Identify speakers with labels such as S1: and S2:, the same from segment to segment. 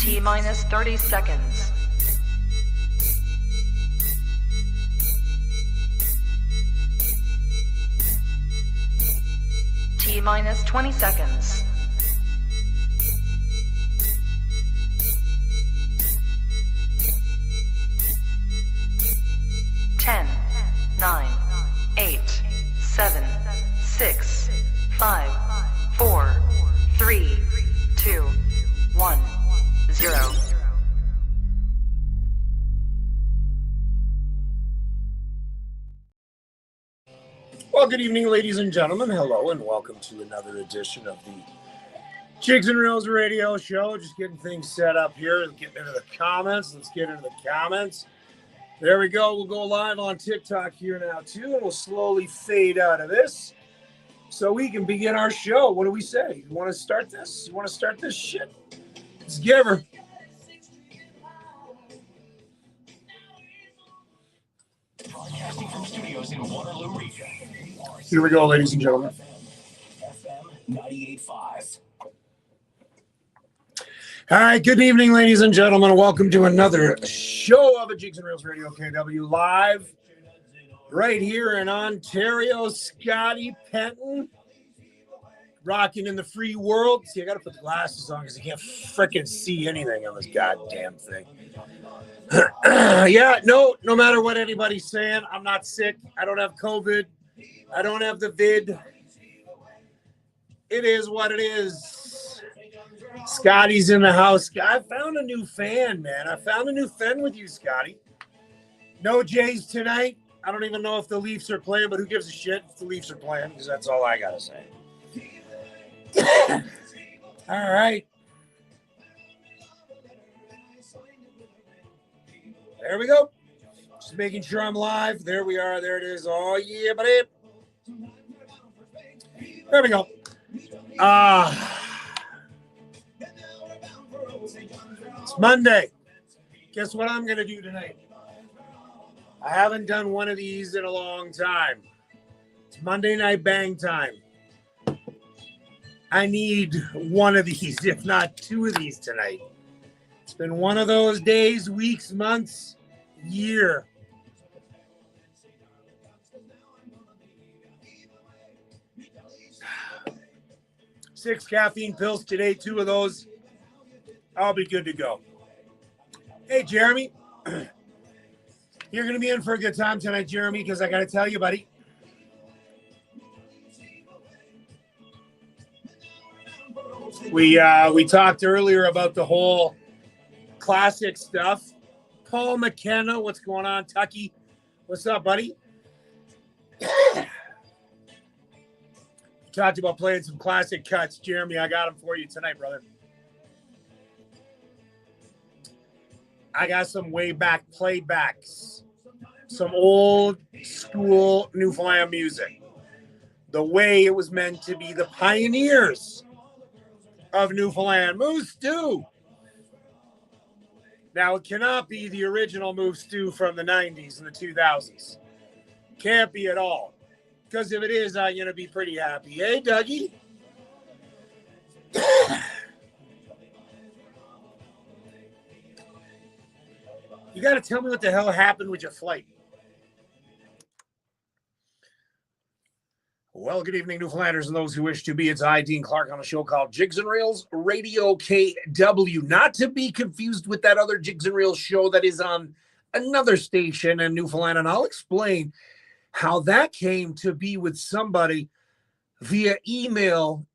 S1: T minus 30 seconds. T minus 20 seconds. Ten, 9, 8, 7, 6, 5, 4, 3, 2, 1, 0.
S2: Well, good evening, ladies and gentlemen. Hello, and welcome to another edition of the Jigs and Reels Radio Show. Just getting things set up here. Getting into the comments. Let's get into the comments. There we go. We'll go live on TikTok here now, too, and we'll slowly fade out of this so we can begin our show. What do we say? You want to start this? You want to start this shit? Let's give her.
S3: Broadcasting from studios in Waterloo region.
S2: Here we go, ladies and gentlemen.
S3: FM 98.5.
S2: All right, good evening, ladies and gentlemen. Welcome to another show of a Jigs and Reels Radio KW live right here in Ontario. Scotty Penton rocking in the free world. See, I got to put the glasses on because I can't freaking see anything on this goddamn thing. Yeah, no matter what anybody's saying, I'm not sick. I don't have COVID. I don't have the vid. It is what it is. Scotty's in the house. I found a new fan, man. I found a new fan with you, Scotty. No Jays tonight. I don't even know if the Leafs are playing, but who gives a shit if the Leafs are playing? Because that's all I got to say. All right. There we go. Just making sure I'm live. There we are. There it is. Oh, yeah, buddy. There we go. It's Monday. Guess what I'm going to do tonight? I haven't done one of these in a long time. It's Monday Night Bang time. I need one of these, if not two of these tonight. It's been one of those days, weeks, months, year. Six caffeine pills today, two of those. I'll be good to go. Hey, Jeremy. You're going to be in for a good time tonight, Jeremy, because I got to tell you, buddy. We talked earlier about the whole classic stuff. Paul McKenna, what's going on? Tucky, what's up, buddy? Talked about playing some classic cuts. Jeremy, I got them for you tonight, brother. I got some way back playbacks. Some old school Newfoundland music. The way it was meant to be, the pioneers of Newfoundland. Moose Stew. Now, it cannot be the original Moose Stew from the 90s and the 2000s. Can't be at all. Because if it is, I'm going to be pretty happy. Hey, Dougie. You got to tell me what the hell happened with your flight. Well, good evening, Newfoundlanders and those who wish to be. It's I, Dean Clark, on a show called Jigs and Reels Radio KW. Not to be confused with that other Jigs and Reels show that is on another station in Newfoundland. And I'll explain how that came to be with somebody via email,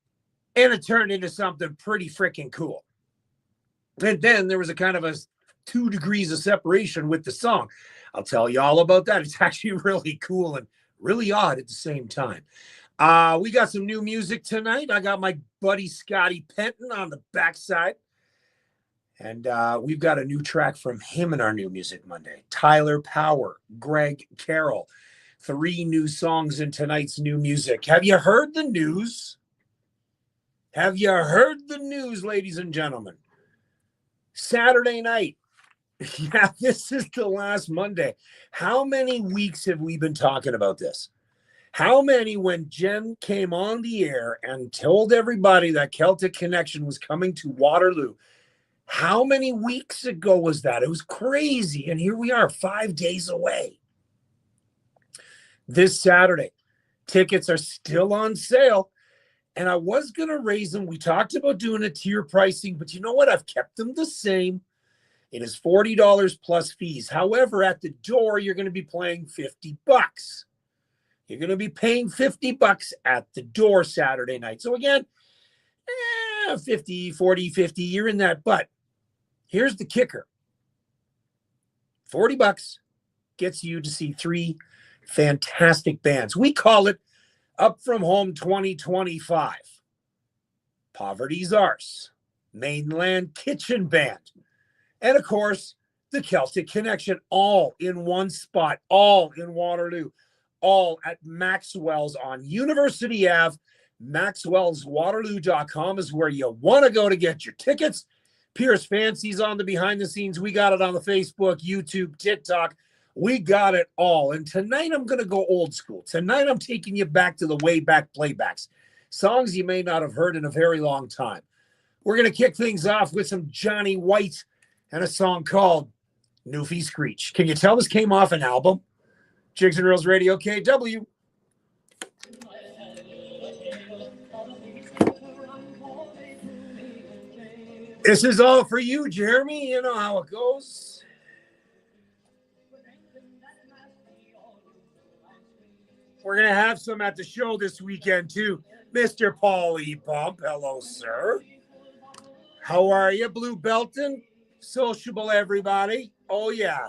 S2: and it turned into something pretty freaking cool. And then there was a kind of a 2 degrees of separation with the song. I'll tell you all about that. It's actually really cool and really odd at the same time. We got some new music tonight. I got my buddy Scotty Penton on the backside. And we've got a new track from him in our New Music Monday. Tyler Power, Greg Carroll. 3 new songs in tonight's new music. Have you heard the news? Have you heard the news, ladies and gentlemen? Saturday night. Yeah, this is the last Monday. How many weeks have we been talking about this? How many, when Jen came on the air and told everybody that Celtic Connection was coming to Waterloo, How many weeks ago was that? It was crazy. And here we are, 5 days away. This Saturday, tickets are still on sale. And I was going to raise them. We talked about doing a tier pricing, but you know what? I've kept them the same. It is $40 plus fees. However, at the door, you're going to be paying $50. You're going to be paying $50 at the door Saturday night. So again, 50, 40, 50, you're in that. But here's the kicker. $40 gets you to see 3 fantastic bands. We call it Up From Home 2025. Poverty's Ours, Mainland Kitchen Band, and of course, the Celtic Connection, all in one spot, all in Waterloo, all at Maxwell's on University Ave. Maxwell'sWaterloo.com is where you want to go to get your tickets. Pierce Fancy's on the behind the scenes. We got it on the Facebook, YouTube, TikTok. We got it all. And tonight I'm going to go old school. Tonight I'm taking you back to the way back playbacks. Songs you may not have heard in a very long time. We're going to kick things off with some Johnny White and a song called Newfie Screech. Can you tell this came off an album? Jigs and Reels Radio KW. This is all for you, Jeremy. You know how it goes. We're going to have some at the show this weekend, too. Mr. Paulie Bump. Hello, sir. How are you, Blue Belton? Sociable, everybody. Oh, yeah.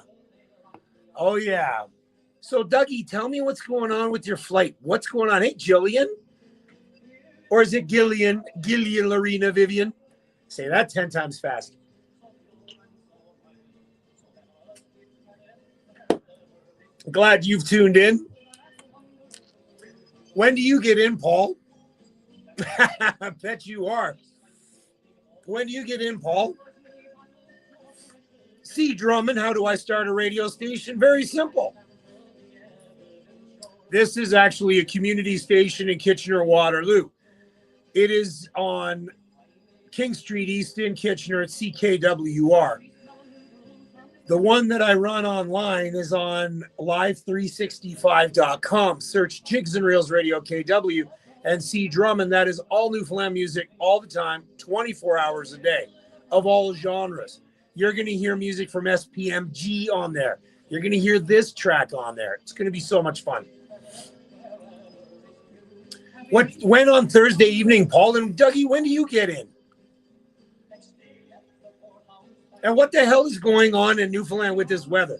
S2: Oh, yeah. So, Dougie, tell me what's going on with your flight. What's going on? Hey, Jillian? Or is it Gillian? Gillian Lorena Vivian? Say that 10 times fast. Glad you've tuned in. When do you get in, Paul? I bet you are. When do you get in, Paul? C. Drummond, how do I start a radio station? Very simple. This is actually a community station in Kitchener-Waterloo. It is on King Street East in Kitchener at CKWR. The one that I run online is on live365.com. Search Jigs and Reels Radio KW and see Drummond. That is all Newfoundland music all the time, 24 hours a day, of all genres. You're going to hear music from SPMG on there. You're going to hear this track on there. It's going to be so much fun. When on Thursday evening, Paul and Dougie, when do you get in? And what the hell is going on in Newfoundland with this weather?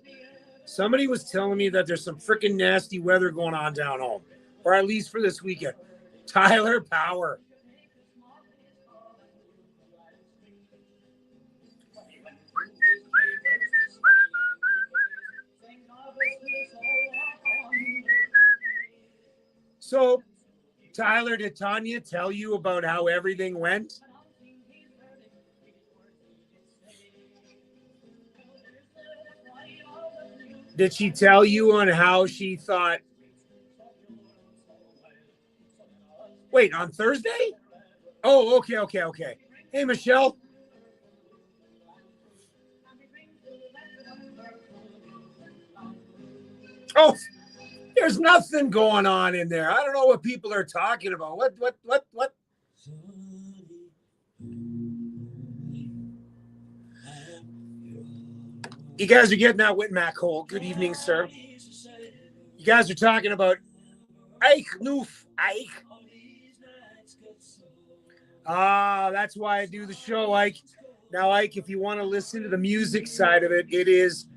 S2: Somebody was telling me that there's some freaking nasty weather going on down home, or at least for this weekend. Tyler Power. So, Tyler, did Tanya tell you about how everything went? Did she tell you on how she thought? Wait, on Thursday? Oh, okay. Hey, Michelle. Oh, there's nothing going on in there. I don't know what people are talking about. What? You guys are getting that Whitmac hole. Good evening, sir. You guys are talking about Ike Noof. Ike. That's why I do the show, Ike. Now, Ike, if you want to listen to the music side of it, it is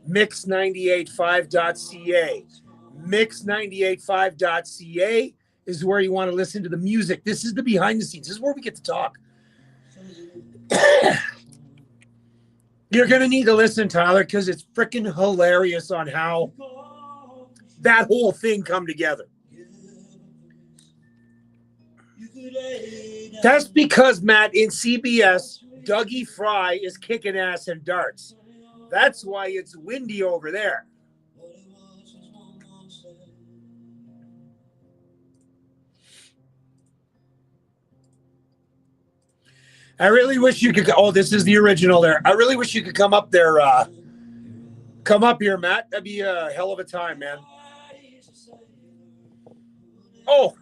S2: mix985.ca. Mix985.ca is where you want to listen to the music. This is the behind the scenes. This is where we get to talk. You're going to need to listen, Tyler, because it's freaking hilarious on how that whole thing come together. That's because, Matt, in CBS, Dougie Fry is kicking ass in darts. That's why it's windy over there. I really wish you could. Oh, this is the original there. I really wish you could come up there. Come up here, Matt. That'd be a hell of a time, man. Oh,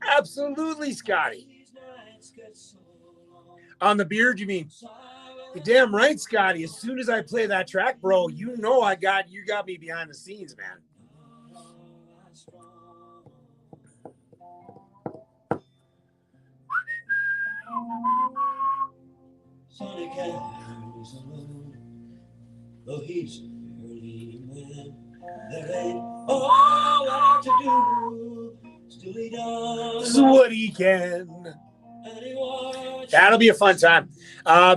S2: absolutely, Scotty. On the beard, you mean? You're damn right, Scotty. As soon as I play that track, bro, you know you got me behind the scenes, man.
S4: Though he's early man, there ain't a whole lot to do. Still he does
S2: what he can. That'll be a fun time.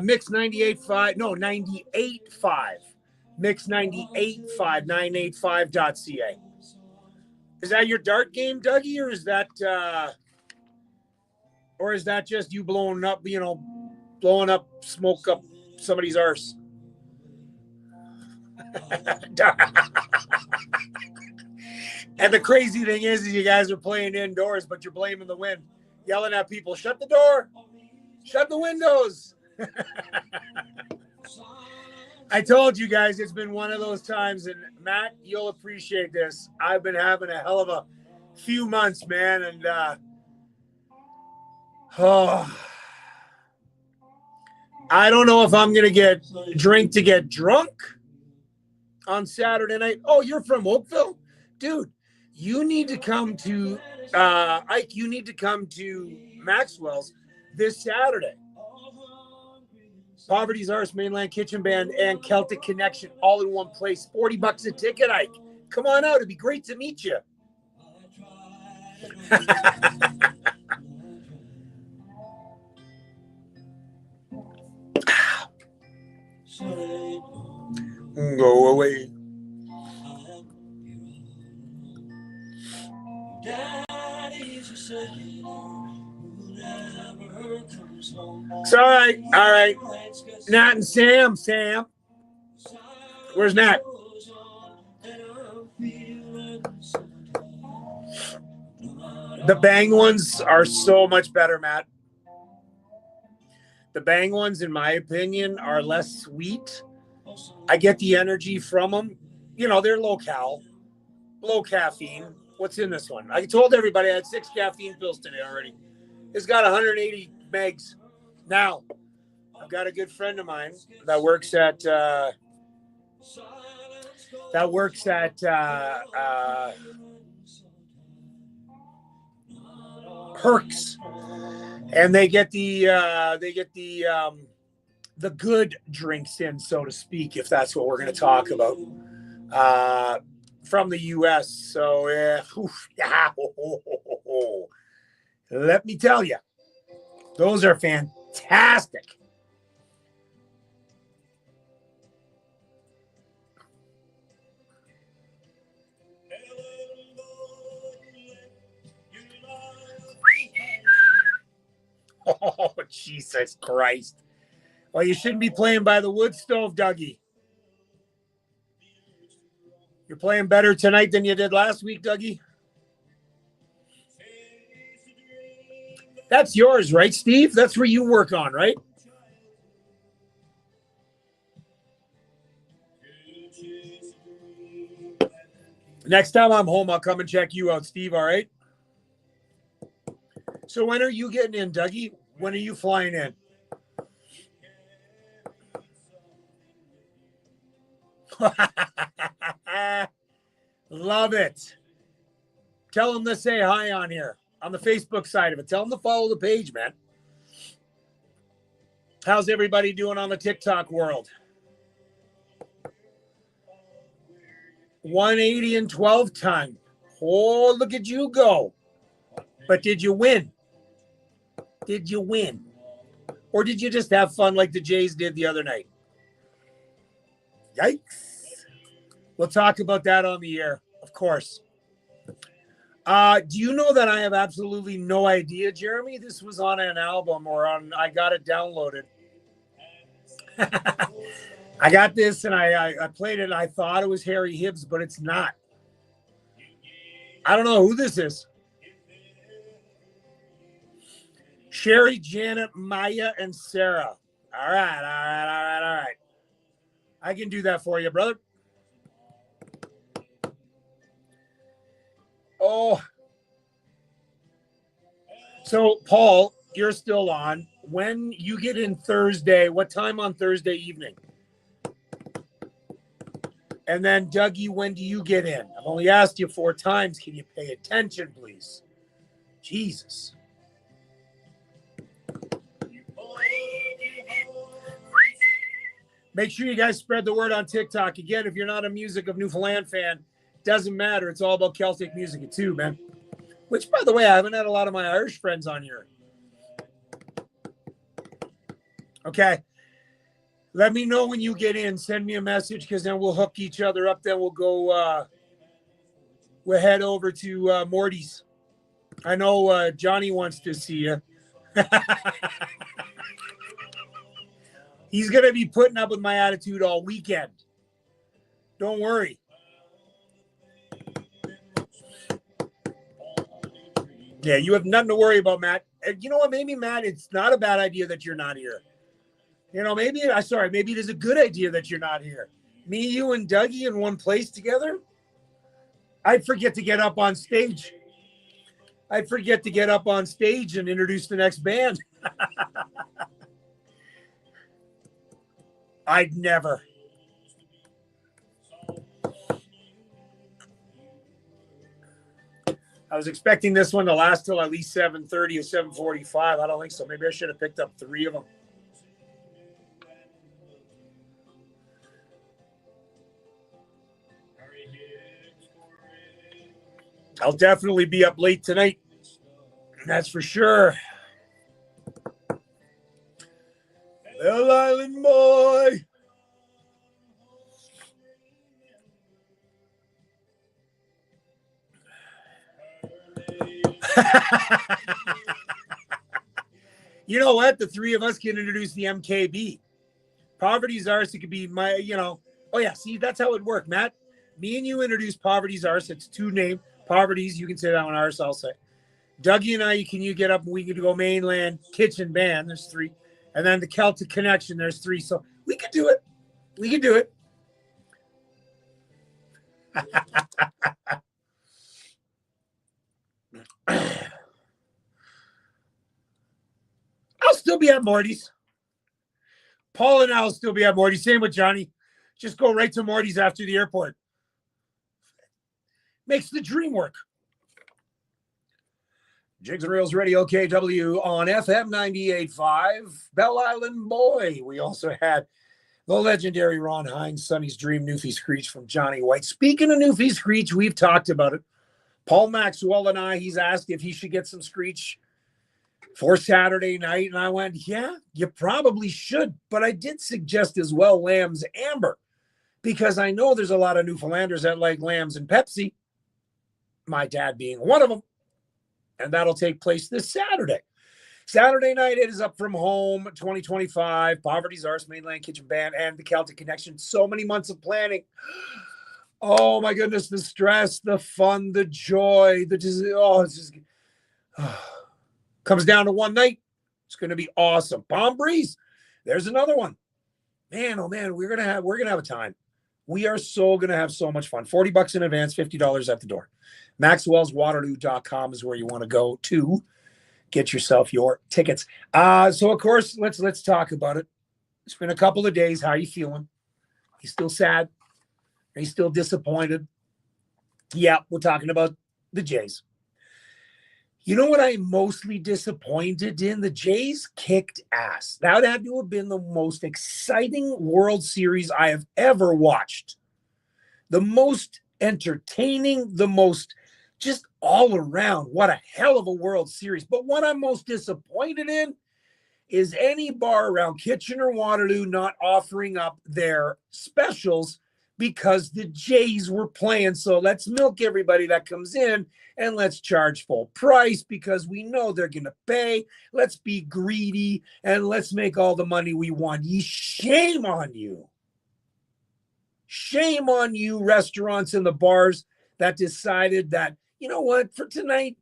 S2: Mix 98.5. No, 98.5. Mix 98.5. 985.ca. Is that your dart game, Dougie, or is that just you blowing up smoke up somebody's arse? And the crazy thing is you guys are playing indoors, but you're blaming the wind, yelling at people, shut the door, shut the windows. I told you guys it's been one of those times, and Matt, you'll appreciate this. I've been having a hell of a few months, man, and I don't know if I'm gonna get drunk on Saturday night. Oh, you're from Oakville? Dude, you need to come to Ike, you need to come to Maxwell's this Saturday. Poverty's Arse, Mainland Kitchen Band, and Celtic Connection all in one place. $40 a ticket, Ike. Come on out. It'd be great to meet you. Go away. It's all right. All right. Nat and Sam. Where's Nat? The Bang ones are so much better, Matt. The Bang ones, in my opinion, are less sweet. I get the energy from them. You know, they're low caffeine. What's in this one? I told everybody I had 6 caffeine pills today already. It's got 180 megs. Now, I've got a good friend of mine that works at Herc's, and they get the good drinks in, so to speak, if that's what we're going to talk about, from the U.S. So, let me tell you, those are fantastic. Oh, Jesus Christ. Well, you shouldn't be playing by the wood stove, Dougie. You're playing better tonight than you did last week, Dougie. That's yours, right, Steve? That's where you work on, right? Next time I'm home, I'll come and check you out, Steve, all right? So when are you getting in, Dougie? When are you flying in? Love it. Tell them to say hi on here, on the Facebook side of it. Tell them to follow the page, man. How's everybody doing on the TikTok world? 180 and 12 time. Oh, look at you go. But did you win? Did you win? Or did you just have fun like the Jays did the other night? Yikes. We'll talk about that on the air, of course. Do you know that I have absolutely no idea, Jeremy? This was on an album or I got it downloaded. I got this and I played it and I thought it was Harry Hibbs, but it's not. I don't know who this is. Sherry, Janet, Maya, and Sarah. All right. I can do that for you, brother. Oh. So, Paul, you're still on. When you get in Thursday, what time on Thursday evening? And then, Dougie, when do you get in? I've only asked you 4 times. Can you pay attention, please? Jesus. Make sure you guys spread the word on TikTok. Again, if you're not a Music of Newfoundland fan, doesn't matter. It's all about Celtic music too, man. Which, by the way, I haven't had a lot of my Irish friends on here. Okay. Let me know when you get in. Send me a message because then we'll hook each other up. Then we'll go, we'll head over to Morty's. I know Johnny wants to see you. He's going to be putting up with my attitude all weekend. Don't worry. Yeah, you have nothing to worry about, Matt. And you know what? Maybe, Matt, it's not a bad idea that you're not here. You know, maybe it is a good idea that you're not here. Me, you, and Dougie in one place together? I'd forget to get up on stage. And introduce the next band. I'd never. I was expecting this one to last till at least 7:30 or 7:45. I don't think so. Maybe I should have picked up 3 of them. I'll definitely be up late tonight. That's for sure. Bell Island boy. You know what? The 3 of us can introduce the MKB. Poverty's Ours. It could be my, Oh, yeah. See, that's how it worked, Matt. Me and you introduce Poverty's Ours. It's 2 names. Poverty's. You can say that one. Ours, I'll say. Dougie and I, you get up and we could go Mainland Kitchen Band. There's 3. And then the Celtic Connection. There's 3. So we could do it. I'll still be at Morty's. Paul and I will still be at Morty's. Same with Johnny. Just go right to Morty's after the airport. Makes the dream work. Jigs and Reels Radio KW on FM 98.5. Bell Island Boy. We also had the legendary Ron Hines, Sonny's Dream, Newfie Screech from Johnny White. Speaking of Newfie Screech, we've talked about it. Paul Maxwell and I, he's asked if he should get some Screech for Saturday night. And I went, yeah, you probably should. But I did suggest as well Lamb's Amber, because I know there's a lot of Newfoundlanders that like Lamb's and Pepsi, my dad being one of them. And that'll take place this Saturday. Saturday night, it is Up From Home 2025, Poverty's Ours, Mainland Kitchen Band, and the Celtic Connection. So many months of planning. Oh, my goodness, the stress, the fun, the joy, comes down to one night. It's going to be awesome. Palm Breeze, there's another one. Man, oh, man, we're gonna have a time. We are so going to have so much fun. $40 in advance, $50 at the door. MaxwellsWaterloo.com is where you want to go to get yourself your tickets. So, of course, let's talk about it. It's been a couple of days. How are you feeling? You still sad? Are you still disappointed? Yeah, we're talking about the Jays. You know what I'm mostly disappointed in? The Jays kicked ass. That had to have been the most exciting World Series I have ever watched. The most entertaining, the most just all around. What a hell of a World Series. But what I'm most disappointed in is any bar around Kitchener, Waterloo not offering up their specials because the Jays were playing. So let's milk everybody that comes in and let's charge full price because we know they're going to pay. Let's be greedy and let's make all the money we want. Shame on you. Shame on you, restaurants and the bars that decided that, you know what, for tonight,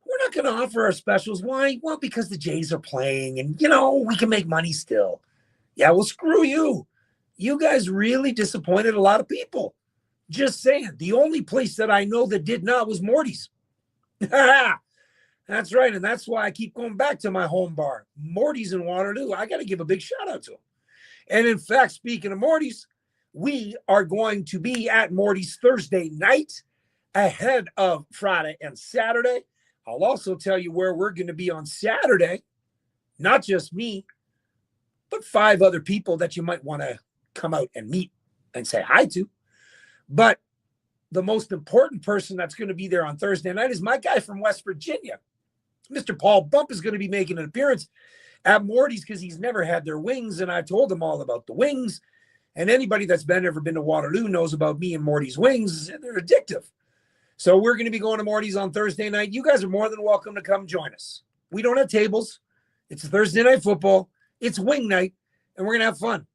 S2: We're not going to offer our specials. Why? Well, because the Jays are playing and, we can make money still. Yeah, well, screw you. You guys really disappointed a lot of people. Just saying. The only place that I know that did not was Morty's. That's right. And that's why I keep going back to my home bar, Morty's in Waterloo. I got to give a big shout out to them. And in fact, speaking of Morty's, we are going to be at Morty's Thursday night ahead of Friday and Saturday. I'll also tell you where we're going to be on Saturday. Not just me, but 5 other people that you might want to come out and meet and say hi to. But the most important person that's going to be there on Thursday night is my guy from West Virginia. Mr. Paul Bump is going to be making an appearance at Morty's because he's never had their wings, and I've told him all about the wings. And anybody that's ever been to Waterloo knows about me and Morty's wings. They're addictive. So we're going to be going to Morty's on Thursday night. You guys are more than welcome to come join us. We don't have tables. It's Thursday night football. It's wing night, and we're going to have fun.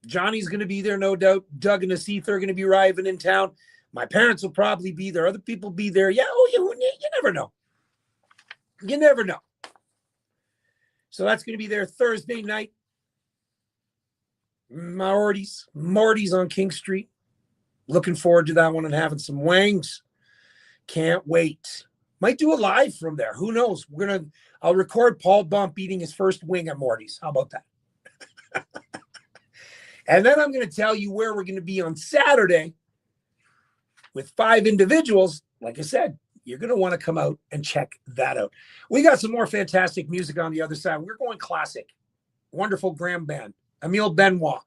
S2: Johnny's going to be there, no doubt. Doug and Asith are going to be arriving in town. My parents will probably be there. Other people will be there. Yeah, you never know. You never know. So that's going to be there Thursday night. Morty's on King Street. Looking forward to that one and having some wings. Can't wait. Might do a live from there. Who knows? I'll record Paul Bump eating his first wing at Morty's. How about that? And then I'm going to tell you where we're going to be on Saturday with 5 individuals. Like I said, you're going to want to come out and check that out. We got some more fantastic music on the other side. We're going classic. Wonderful Graham Band, Emile Benoit,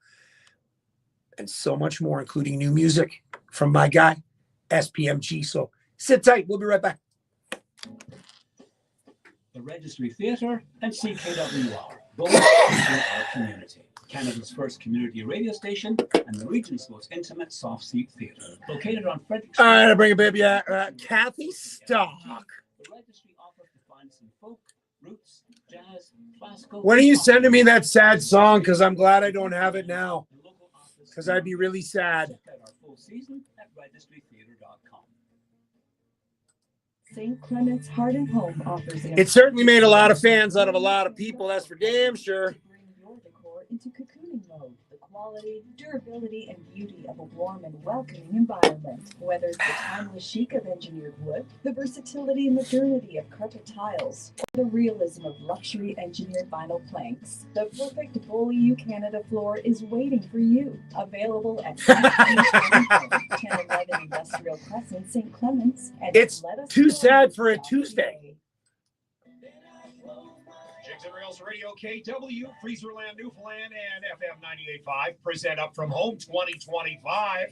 S2: and so much more, including new music from my guy, SPMG. So sit tight. We'll be right back.
S4: The Registry Theatre and CKWR, both in our community. Canada's first community radio station and the region's most intimate soft seat theatre. Located on Frederick Street.
S2: All right, I bring it, baby. Kathy Stock.
S4: The Registry offers to find some folk, roots, jazz, classical.
S2: When are you sending me that sad song? Because I'm glad I don't have it now. Because I'd be really sad.
S4: Check out our full season at registrytheatre.com.
S5: St. Clement's Heart and Home offers
S2: It certainly made a lot of fans out of a lot of people. That's for damn sure.
S5: bring your decor into cocooning mode. The quality, durability, and beauty of a warm and welcoming environment. Whether it's the timeless chic of engineered wood, the versatility and modernity of carpet tiles, or the realism of luxury engineered vinyl planks, the perfect Beaulieu Canada floor is waiting for you. Available at 1011 Industrial Crescent, St. Clement's. And
S2: It's
S5: let us
S2: too
S5: know
S2: sad for a
S5: about
S2: Tuesday.
S5: today.
S3: Jigs and Rails Radio KW, Freezerland, Newfoundland, and FM 98.5 present Up From Home 2025.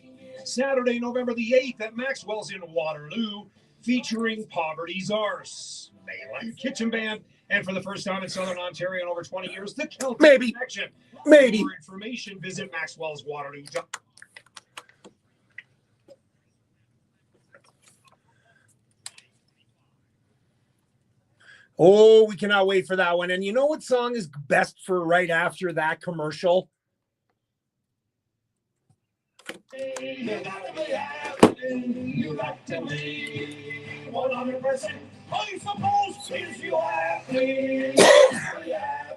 S3: Saturday, November the 8th at Maxwell's in Waterloo, featuring Poverty's Arse, Mayland Kitchen Band, and for the first time in Southern Ontario in over 20 years, the Celtic
S2: Maybe.
S3: Connection.
S2: Maybe.
S3: For more information, visit Maxwell's Waterloo.
S2: Oh, we cannot wait for that one. And you know what song is best for right after that commercial?
S3: You gotta be happy, you got to be 100%. I suppose since you happy,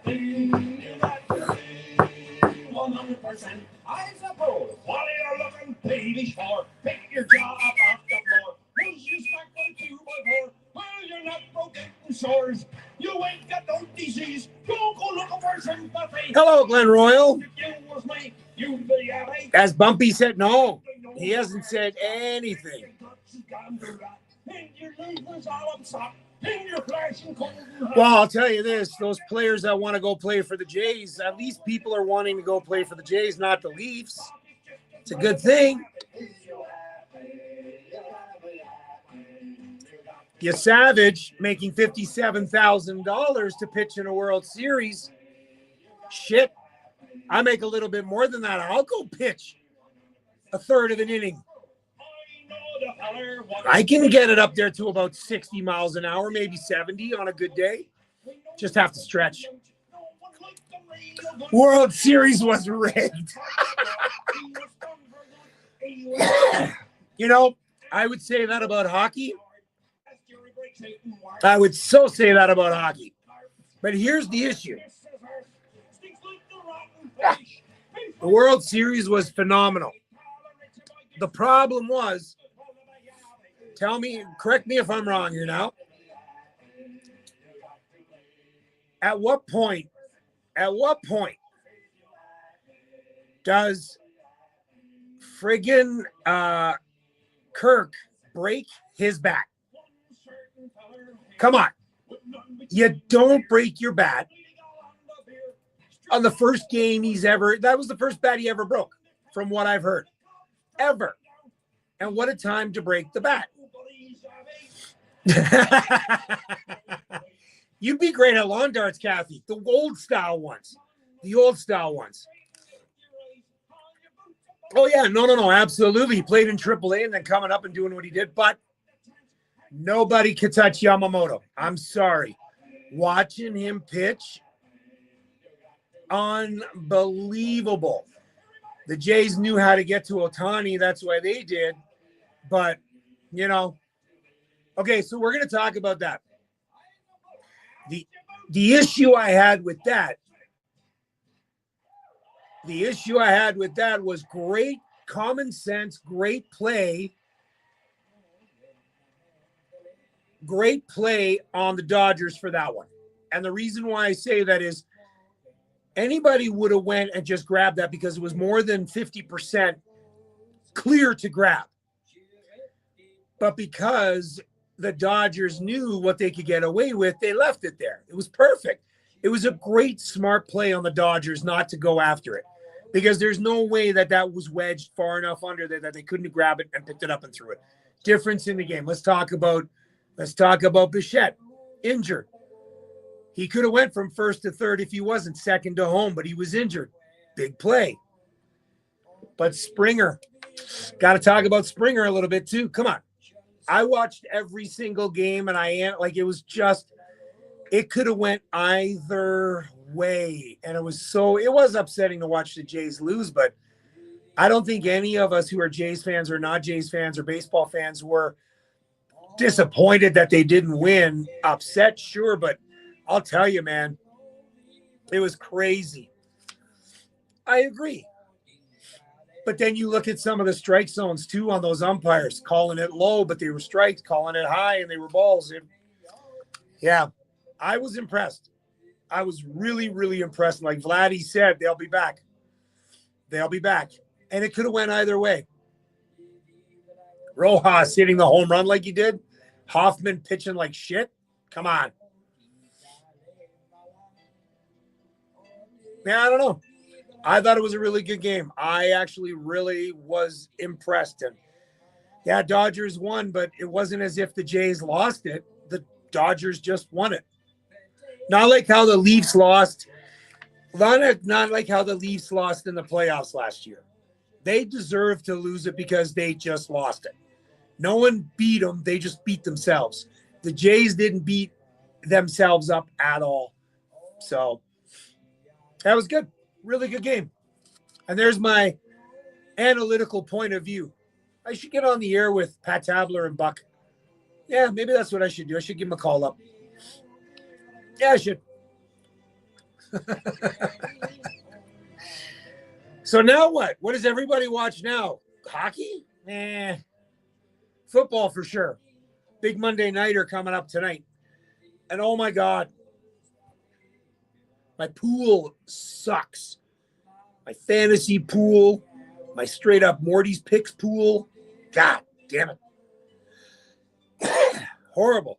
S3: you got to be 100%. I suppose what are you looking baby for? Pick your jaw up off the floor. Push you stuck with 2x4. Well, you're not broken sores. You ain't got no disease. Don't go looking for sympathy.
S2: Hello, Glenn Royal.
S3: If you was me, you'd be happy.
S2: As Bumpy said, no, he hasn't said anything. Well, I'll tell you this, those players that want to go play for the Jays, at least people are wanting to go play for the Jays, not the Leafs. It's a good thing. You Savage making $57,000 to pitch in a World Series. Shit, I make a little bit more than that. I'll go pitch a third of an inning. I can get it up there to about 60 miles an hour, maybe 70 on a good day. Just have to stretch. World Series was rigged. You know, I would say that about hockey. I would so say that about hockey. But here's the issue. The World Series was phenomenal. The problem was, correct me if I'm wrong here now. At what point does friggin' Kirk break his bat? Come on. You don't break your bat on the first game that was the first bat he ever broke, from what I've heard. Ever. And what a time to break the bat. You'd be great at lawn darts, Kathy. The old style ones. Oh, yeah. No. Absolutely. He played in AAA and then coming up and doing what he did. But nobody could touch Yamamoto. I'm sorry. Watching him pitch, unbelievable. The Jays knew how to get to Ohtani. That's why they did. But, okay, so we're going to talk about that. The issue I had with that was great common sense, great play on the Dodgers for that one. And the reason why I say that is anybody would have went and just grabbed that because it was more than 50% clear to grab. But because the Dodgers knew what they could get away with, they left it there. It was perfect. It was a great, smart play on the Dodgers not to go after it because there's no way that was wedged far enough under there that they couldn't grab it and picked it up and threw it. Difference in the game. Let's talk about Bichette. Injured. He could have went from first to third if he wasn't second to home, but he was injured. Big play. But Springer, got to talk about Springer a little bit too. Come on. I watched every single game and it could have went either way. And it was upsetting to watch the Jays lose, but I don't think any of us who are Jays fans or not Jays fans or baseball fans were disappointed that they didn't win. Upset, sure, but I'll tell you, man, it was crazy. I agree. But then you look at some of the strike zones, too, on those umpires, calling it low, but they were strikes, calling it high, and they were balls. Yeah, I was impressed. I was really, really impressed. Like Vladdy said, they'll be back. And it could have went either way. Rojas hitting the home run like he did. Hoffman pitching like shit. Come on. Man, I don't know. I thought it was a really good game. I actually really was impressed. And yeah, Dodgers won, but it wasn't as if the Jays lost it. The Dodgers just won it. Not like how the Leafs lost. Not like how the Leafs lost in the playoffs last year. They deserve to lose it because they just lost it. No one beat them. They just beat themselves. The Jays didn't beat themselves up at all. So that was good. Really good game. And there's my analytical point of view. I should get on the air with Pat Tabler and Buck. Yeah, maybe that's what I should do. I should give him a call up. Yeah, I should. So now what? What does everybody watch now? Hockey? Football for sure. Big Monday nighter coming up tonight. And oh my God. My pool sucks. My fantasy pool. My straight up Morty's Picks pool. God damn it. Horrible.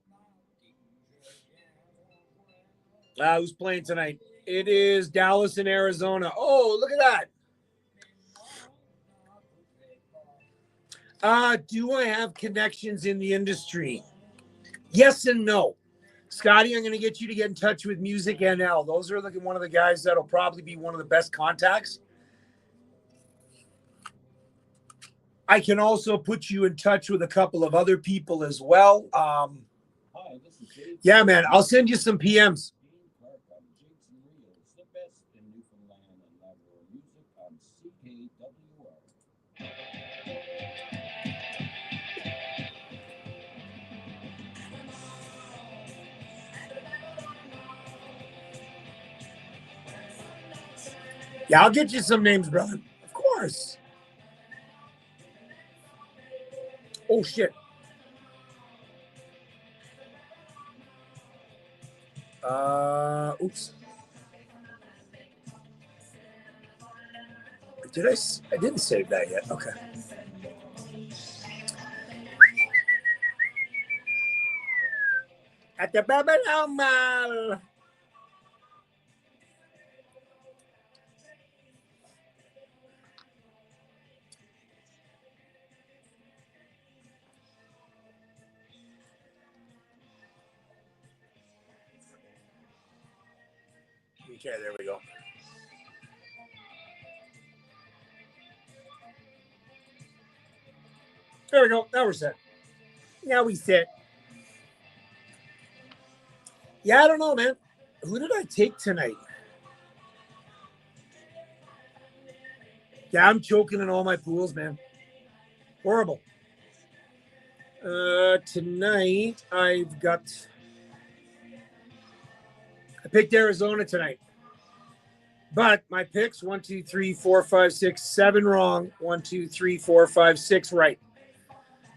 S2: Who's playing tonight? It is Dallas and Arizona. Oh, look at that. Do I have connections in the industry? Yes and no. Scotty, I'm going to get you to get in touch with Music NL. Those are one of the guys that'll probably be one of the best contacts. I can also put you in touch with a couple of other people as well. Yeah, man, I'll send you some PMs. Yeah, I'll get you some names, brother. Of course. Oh, shit. Oops. I didn't save that yet. Okay. At the Babylon Mall. Okay, there we go. There we go. Now we're set. Now we set. Yeah, I don't know, man. Who did I take tonight? Yeah, I'm choking in all my pools, man. Horrible. Tonight I picked Arizona tonight. But my picks 1, 2, 3, 4, 5, 6, 7 wrong. 1, 2, 3, 4, 5, 6 right.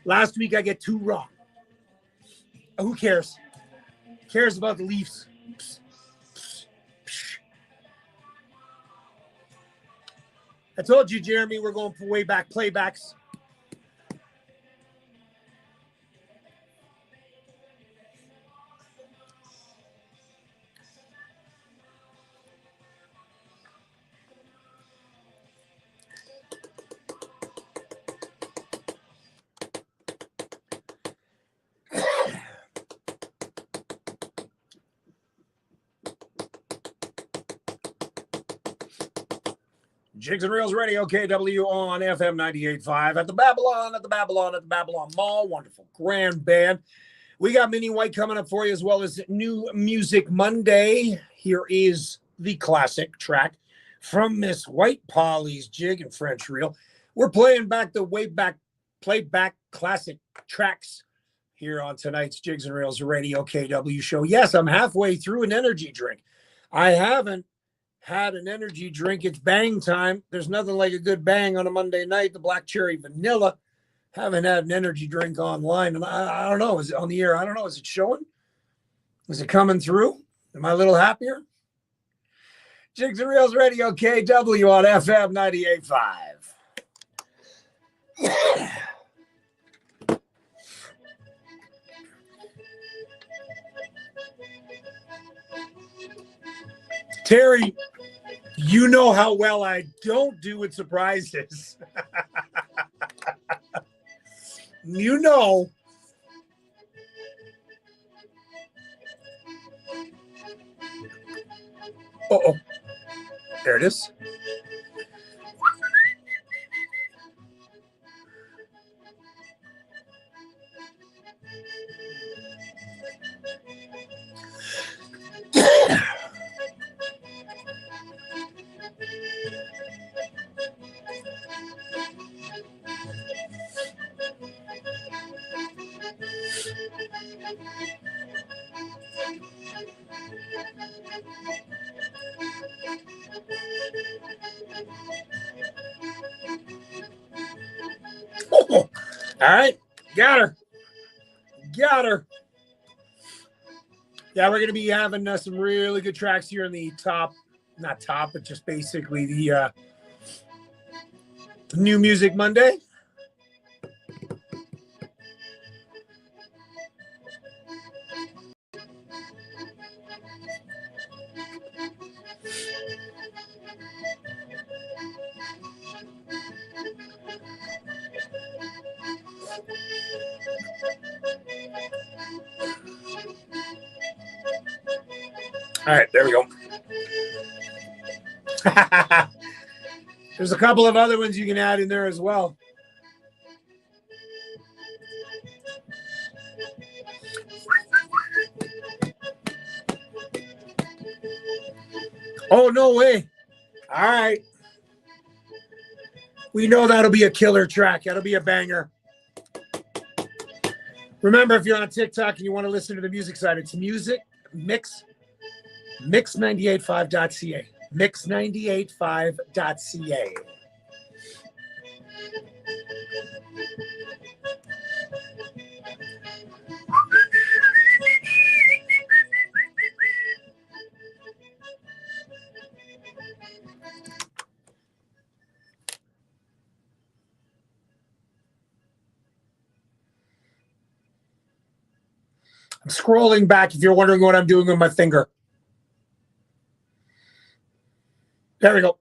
S2: Last week I get 2 wrong. Who cares? Cares about the Leafs? I told you, Jeremy, we're going for way back playbacks. Jigs and Reels Radio, KW on FM 98.5 at the Babylon Mall. Wonderful, grand band. We got Mini White coming up for you, as well as New Music Monday. Here is the classic track from Miss White, Polly's Jig and French Reel. We're playing back the playback classic tracks here on tonight's Jigs and Reels Radio KW show. Yes, I'm halfway through an energy drink. I haven't had an energy drink. It's bang time. There's nothing like a good bang on a Monday night. The black cherry vanilla. Haven't had an energy drink online. And I don't know. Is it on the air? I don't know. Is it showing? Is it coming through? Am I a little happier? Jigs and Reels Radio KW on FM 98.5. Terry, you know how well I don't do with surprises. You know. Uh-oh. There it is. All right. Got her. Yeah, we're going to be having some really good tracks here in the not top, but just basically the New Music Monday. All right, there we go. There's a couple of other ones you can add in there as well. Oh, no way. All right. We know that'll be a killer track. That'll be a banger. Remember, if you're on TikTok and you want to listen to the music side, it's music mix 985.ca. mix985.ca. I'm scrolling back if you're wondering what I'm doing with my finger. There we go.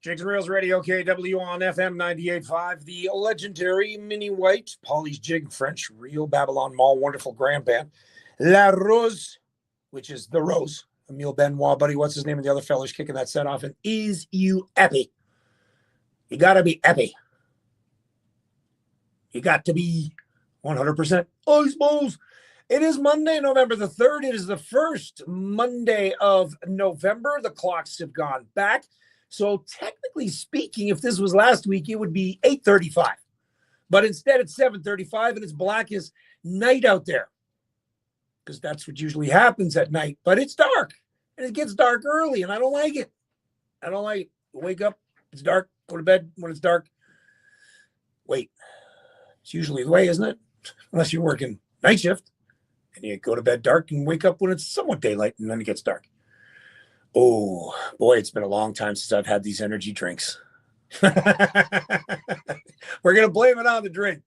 S2: Jigs and Reels Radio KW on FM 98.5. The legendary Mini White, Polly's Jig, French Reel, Babylon Mall, wonderful grand band. La Rose, which is the Rose. Emile Benoit, buddy, what's his name? And the other fellas kicking that set off. And Is You Eppy? You got to be eppy. You got to be 100% ice balls. It is Monday, November the 3rd. It is the first Monday of November. The clocks have gone back. So technically speaking, if this was last week, it would be 8:35. But instead it's 7:35 and it's black as night out there. Because that's what usually happens at night. But it's dark. And it gets dark early and I don't like it. I don't like it. Wake up, it's dark, go to bed when it's dark. Wait. It's usually the way, isn't it? Unless you're working night shift. And you go to bed dark and wake up when it's somewhat daylight and then it gets dark. Oh, boy, it's been a long time since I've had these energy drinks. We're going to blame it on the drink.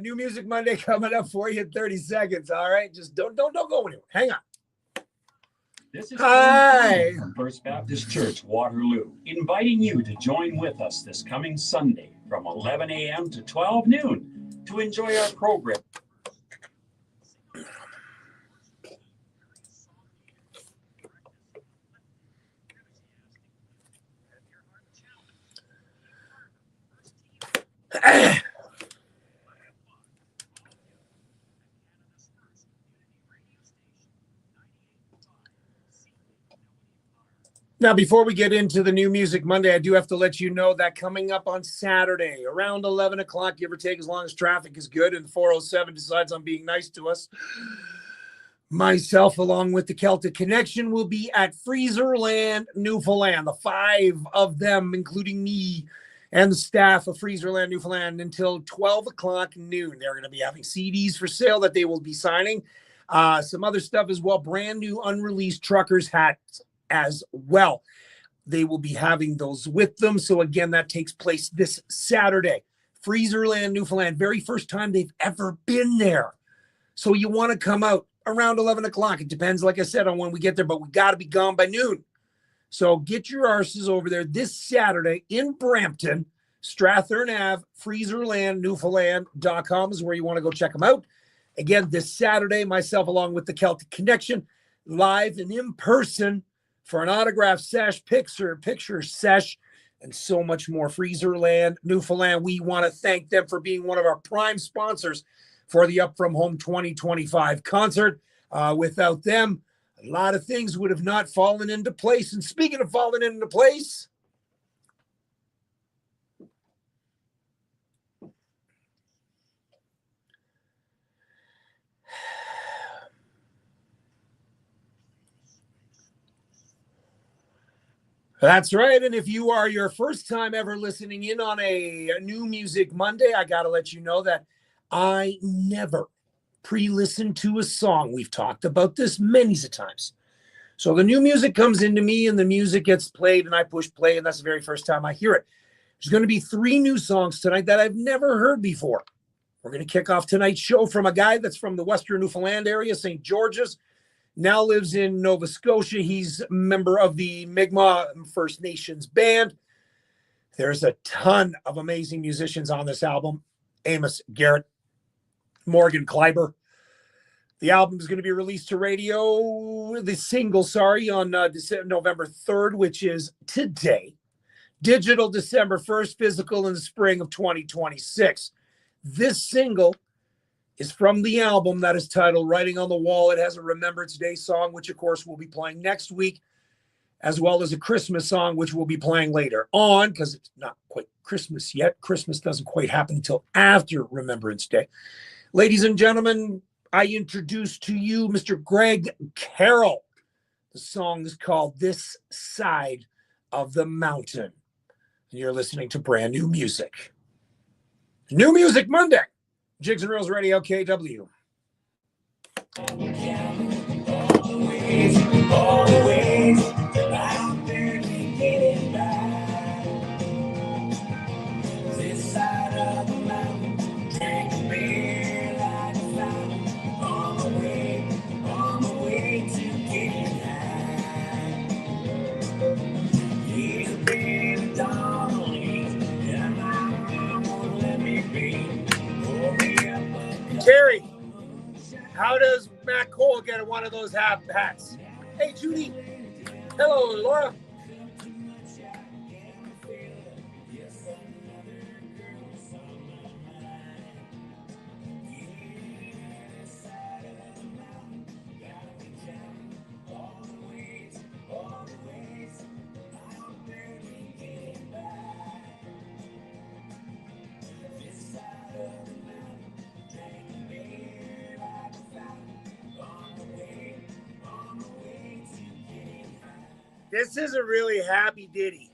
S2: New Music Monday coming up for you in 30 seconds. All right. Just don't go anywhere. Hang on.
S4: This is
S2: Hi.
S4: From First Baptist Church, Waterloo, inviting you to join with us this coming Sunday from 11 a.m. to 12 noon to enjoy our program.
S2: Now, before we get into the New Music Monday, I do have to let you know that coming up on Saturday, around 11 o'clock, give or take, as long as traffic is good and 407 decides on being nice to us, myself, along with the Celtic Connection, will be at Freezerland, Newfoundland. The 5 of them, including me and the staff of Freezerland, Newfoundland, until 12 o'clock noon. They're going to be having CDs for sale that they will be signing. Some other stuff as well, brand new unreleased truckers hats as well. They will be having those with them. So again, that takes place this Saturday. Freezerland, Newfoundland, very first time they've ever been there. So you want to come out around 11 o'clock. It depends, like I said, on when we get there, but we got to be gone by noon. So get your arses over there this Saturday in Brampton, Strathern Ave, Freezerland, Newfoundland.com is where you want to go check them out. Again, this Saturday, myself along with the Celtic Connection, live and in person for an autograph sesh, picture sesh, and so much more. Freezerland, Newfoundland, we want to thank them for being one of our prime sponsors for the Up From Home 2025 concert. Without them, a lot of things would have not fallen into place. And speaking of falling into place, that's right. And if you are your first time ever listening in on a New Music Monday, I got to let you know that I never pre-listen to a song. We've talked about this many times. So the new music comes into me and the music gets played and I push play, and that's the very first time I hear it. There's going to be 3 new songs tonight that I've never heard before. We're going to kick off tonight's show from a guy that's from the Western Newfoundland area, St. George's. Now lives in Nova Scotia. He's a member of the Mi'kmaq First Nations band. There's a ton of amazing musicians on this album. Amos Garrett, Morgan Kleiber. The album is going to be released to radio, the single, on November 3rd, which is today. Digital December 1st, physical in the spring of 2026. This single is from the album that is titled Writing on the Wall. It has a Remember Today song, which of course we'll be playing next week, as well as a Christmas song, which we'll be playing later on, because it's not quite Christmas yet. Christmas doesn't quite happen until after Remembrance Day. Ladies and gentlemen, I introduce to you Mr. Greg Carroll. The song is called This Side of the Mountain. And you're listening to brand new music. New Music Monday. Jigs and Reels Radio, KW.
S6: All the ways I've been getting by. This side of the mountain, drinking beer like a fountain. On the way to getting high. He's a big dog, and my mom won't let me be. Pull me up
S2: Terry, how does Matt Cole get one of those hats? Hey, Judy. Hello, Laura. This is a really happy ditty.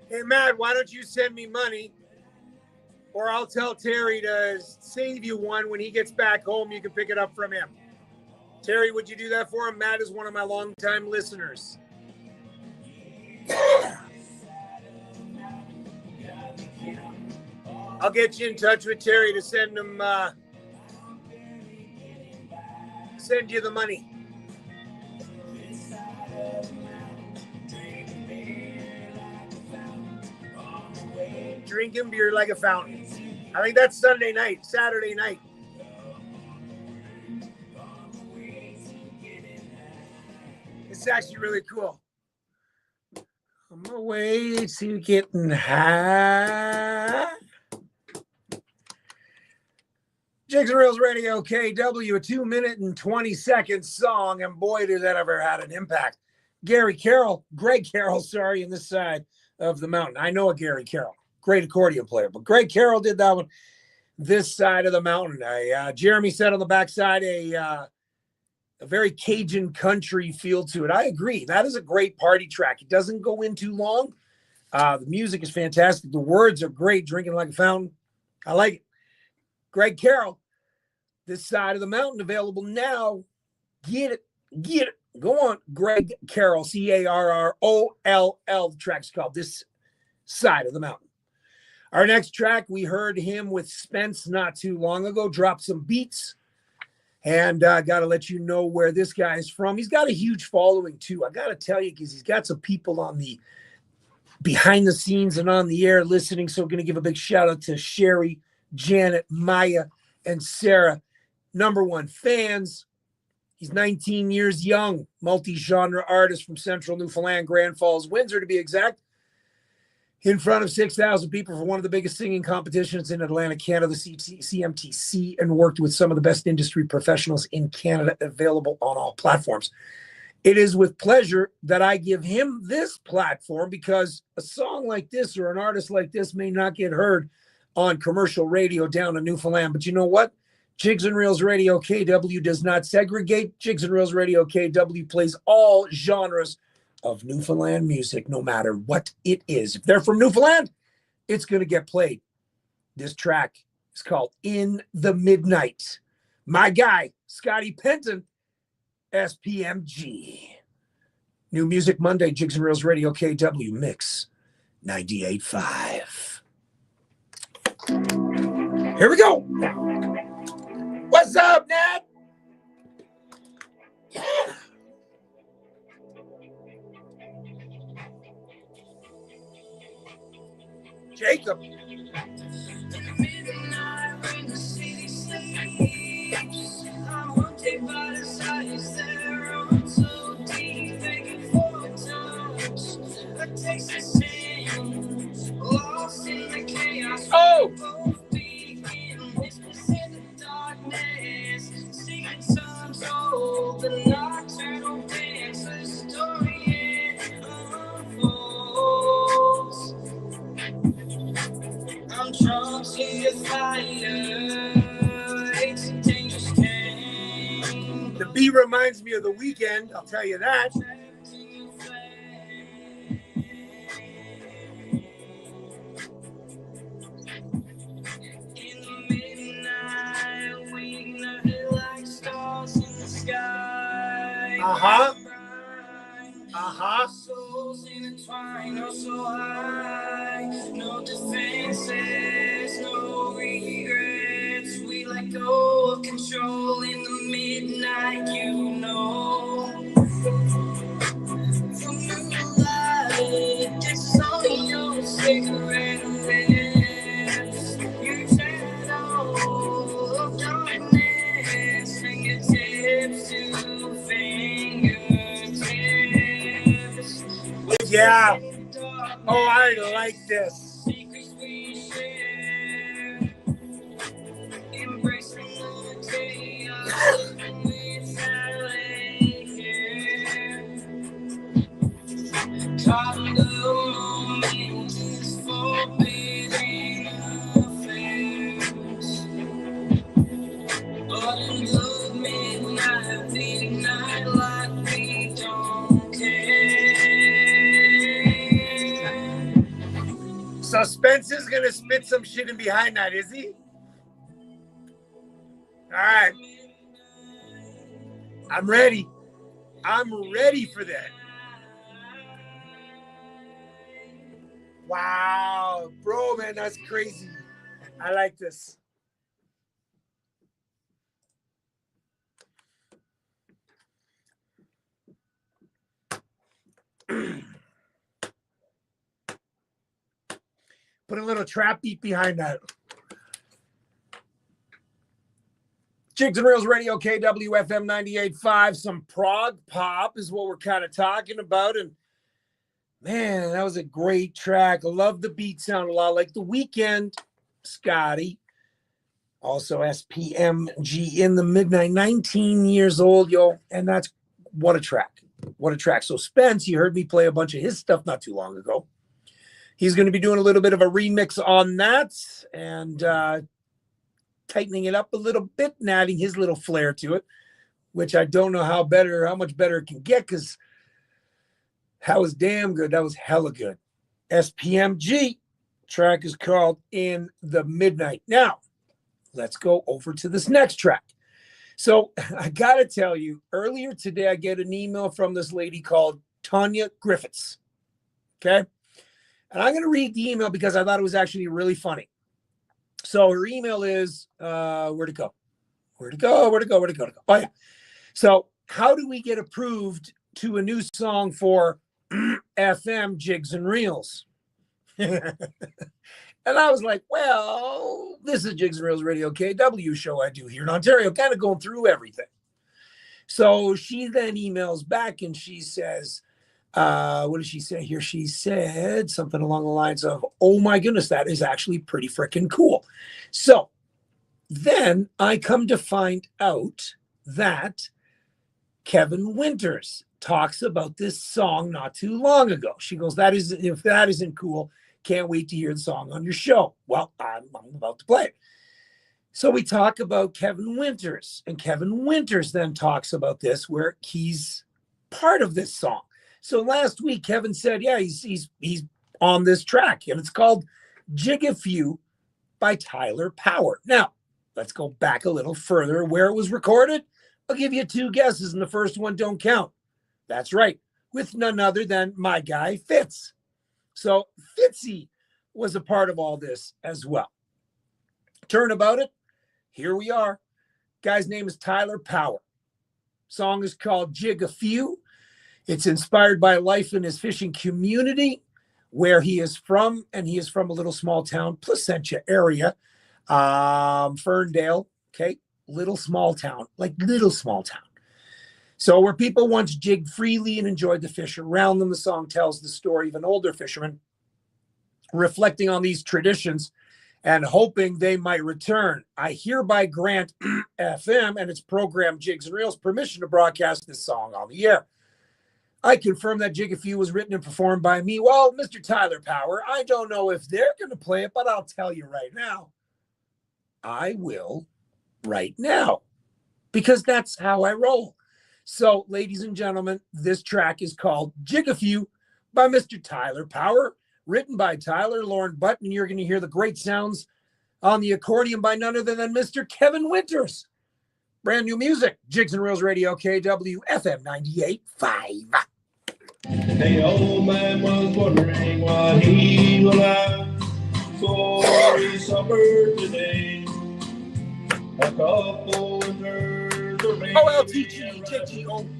S2: Hey, Matt, why don't you send me money? Or I'll tell Terry to save you one when he gets back home. You can pick it up from him. Terry, would you do that for him? Matt is one of my longtime listeners. I'll get you in touch with Terry to send him, send you the money. Drinking beer like a fountain. I think that's Saturday night. It's actually really cool. On my way to getting high. Jigs and Reels Radio, KW, a 2-minute and 20-second song, and boy, did that ever had an impact. Greg Carroll, in this side of the mountain. I know a Gary Carroll, great accordion player, but Greg Carroll did that one, This Side of the Mountain. Jeremy said on the backside, a very Cajun country feel to it. I agree. That is a great party track. It doesn't go in too long. The music is fantastic. The words are great. Drinking like a fountain. I like it. Greg Carroll, This Side of the Mountain, available now. Get it. Go on, Greg Carroll, Carroll. The track's called This Side of the Mountain. Our next track, we heard him with Spence not too long ago, dropped some beats, and got to let you know where this guy is from. He's got a huge following, too. I got to tell you, because he's got some people on the behind the scenes and on the air listening, so we're going to give a big shout-out to Sherry, Janet, Maya, and Sarah, #1 fans. He's 19 years young, multi-genre artist from Central Newfoundland, Grand Falls, Windsor to be exact, in front of 6,000 people for one of the biggest singing competitions in Atlantic, Canada, the CMTC, and worked with some of the best industry professionals in Canada, available on all platforms. It is with pleasure that I give him this platform, because a song like this or an artist like this may not get heard on commercial radio down in Newfoundland. But you know what? Jigs and Reels Radio KW does not segregate. Jigs and Reels Radio KW plays all genres of Newfoundland music, no matter what it is. If they're from Newfoundland, it's going to get played. This track is called In the Midnight. My guy, Scotty Penton, SPMG. New Music Monday, Jigs and Reels Radio KW Mix 98.5. Here we go. What's up, Nat? Yeah. Jacob.
S6: Midnight when the city sleeps, I'm haunted by the sights that run so deep, begging for a touch, a taste of sin, lost in the chaos.
S2: Oh!
S6: Both begin, whispers in the darkness, singing songs old, the nocturnal dance, the story it unfolds. I'm drunk to the fire. It's a dangerous game.
S2: The beat reminds me of The Weekend, I'll tell you that.
S6: Trapped in your flame. In the midnight, we ignite like stars in the sky.
S2: Uh-huh.
S6: Bright.
S2: Uh-huh.
S6: Souls intertwined, oh so high. No defenses, no regrets. We let go of control in the midnight, you know. From new light, it's only your cigarette lips. Your shadow of darkness, fingertips to fingertips.
S2: Yeah. Oh, I like this.
S6: Secrets we share, embracing the chaos without care. Caught in the moment is forbidden affairs, but in the midnight, we ignite like we don't care.
S2: So Spencer's gonna spit some shit in behind that, is he? All right. I'm ready. I'm ready for that. Wow, bro, man, that's crazy. I like this. Put a little trap beat behind that. Jigs and Reels Radio, KWFM 98.5. Some prog pop is what we're kind of talking about. And man, that was a great track. I love the beat sound a lot like The Weekend. Scotty. Also SPMG in the midnight. 19 years old, yo. And that's what a track. What a track. So Spence, you heard me play a bunch of his stuff not too long ago. He's going to be doing a little bit of a remix on that and tightening it up a little bit and adding his little flair to it, which I don't know how much better it can get, because that was damn good. That was hella good. SPMG track is called In the Midnight. Now, let's go over to this next track. So I got to tell you, earlier today, I get an email from this lady called Tanya Griffiths. Okay. And I'm going to read the email because I thought it was actually really funny. So her email is, where'd it go? Oh, yeah. So how do we get approved to a new song for FM Jigs and Reels? And I was like, well, this is Jigs and Reels Radio KW show I do here in Ontario, kind of going through everything. So she then emails back and she says, what did she say here? She said something along the lines of, oh my goodness, that is actually pretty freaking cool. So then I come to find out that Kevin Winters talks about this song not too long ago. She goes, if that isn't cool, can't wait to hear the song on your show. Well, I'm about to play it. So we talk about Kevin Winters, and Kevin Winters then talks about this where he's part of this song. So last week, Kevin said, yeah, he's on this track, and it's called Jig a Few by Tyler Power. Now, let's go back a little further where it was recorded. I'll give you two guesses, and the first one don't count. That's right, with none other than my guy, Fitz. So Fitzy was a part of all this as well. Turnabout it, here we are. Guy's name is Tyler Power. Song is called Jig a Few. It's inspired by life in his fishing community. where he is from, and he is from a little small town, Placentia area, Ferndale, okay, little small town. So where people once jigged freely and enjoyed the fish around them. The song tells the story of an older fisherman reflecting on these traditions and hoping they might return. I hereby grant FM and its program Jigs and Reels permission to broadcast this song on the air. I confirm that Jig a Few was written and performed by me. Well, Mr. Tyler Power, I don't know if they're going to play it, but I'll tell you right now. I will right now, because that's how I roll. So, ladies and gentlemen, this track is called Jig a Few by Mr. Tyler Power, written by Tyler Lauren Button. You're going to hear the great sounds on the accordion by none other than Mr. Kevin Winters. Brand new music, Jigs and Reels Radio, KW FM 98.5.
S7: The old man was wondering what he will have for his supper today. A couple winters of rain
S2: OLTG,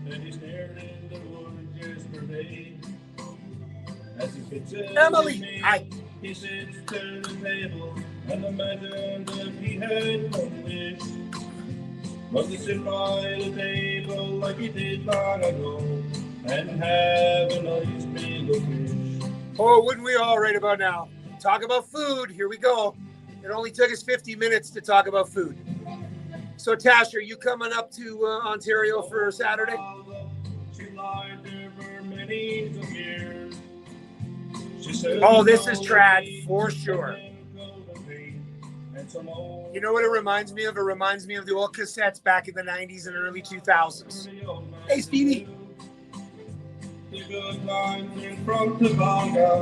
S7: and he stared in the woods yesterday. As he sits in
S2: Emily,
S7: me,
S2: hi.
S7: he sits to the table and imagined if he had one wish. Was to sit by the table like he did long ago and have a nice meal of fish.
S2: Oh, wouldn't we all right about now? Talk about food. Here we go. It only took us 50 minutes to talk about food. So, Tash, are you coming up to Ontario for Saturday?
S7: She lied there for many years. She said,
S2: Oh, this is trad for sure. You know what it reminds me of? It reminds me of the old cassettes back in the 90s and early 2000s. Hey, Stevie.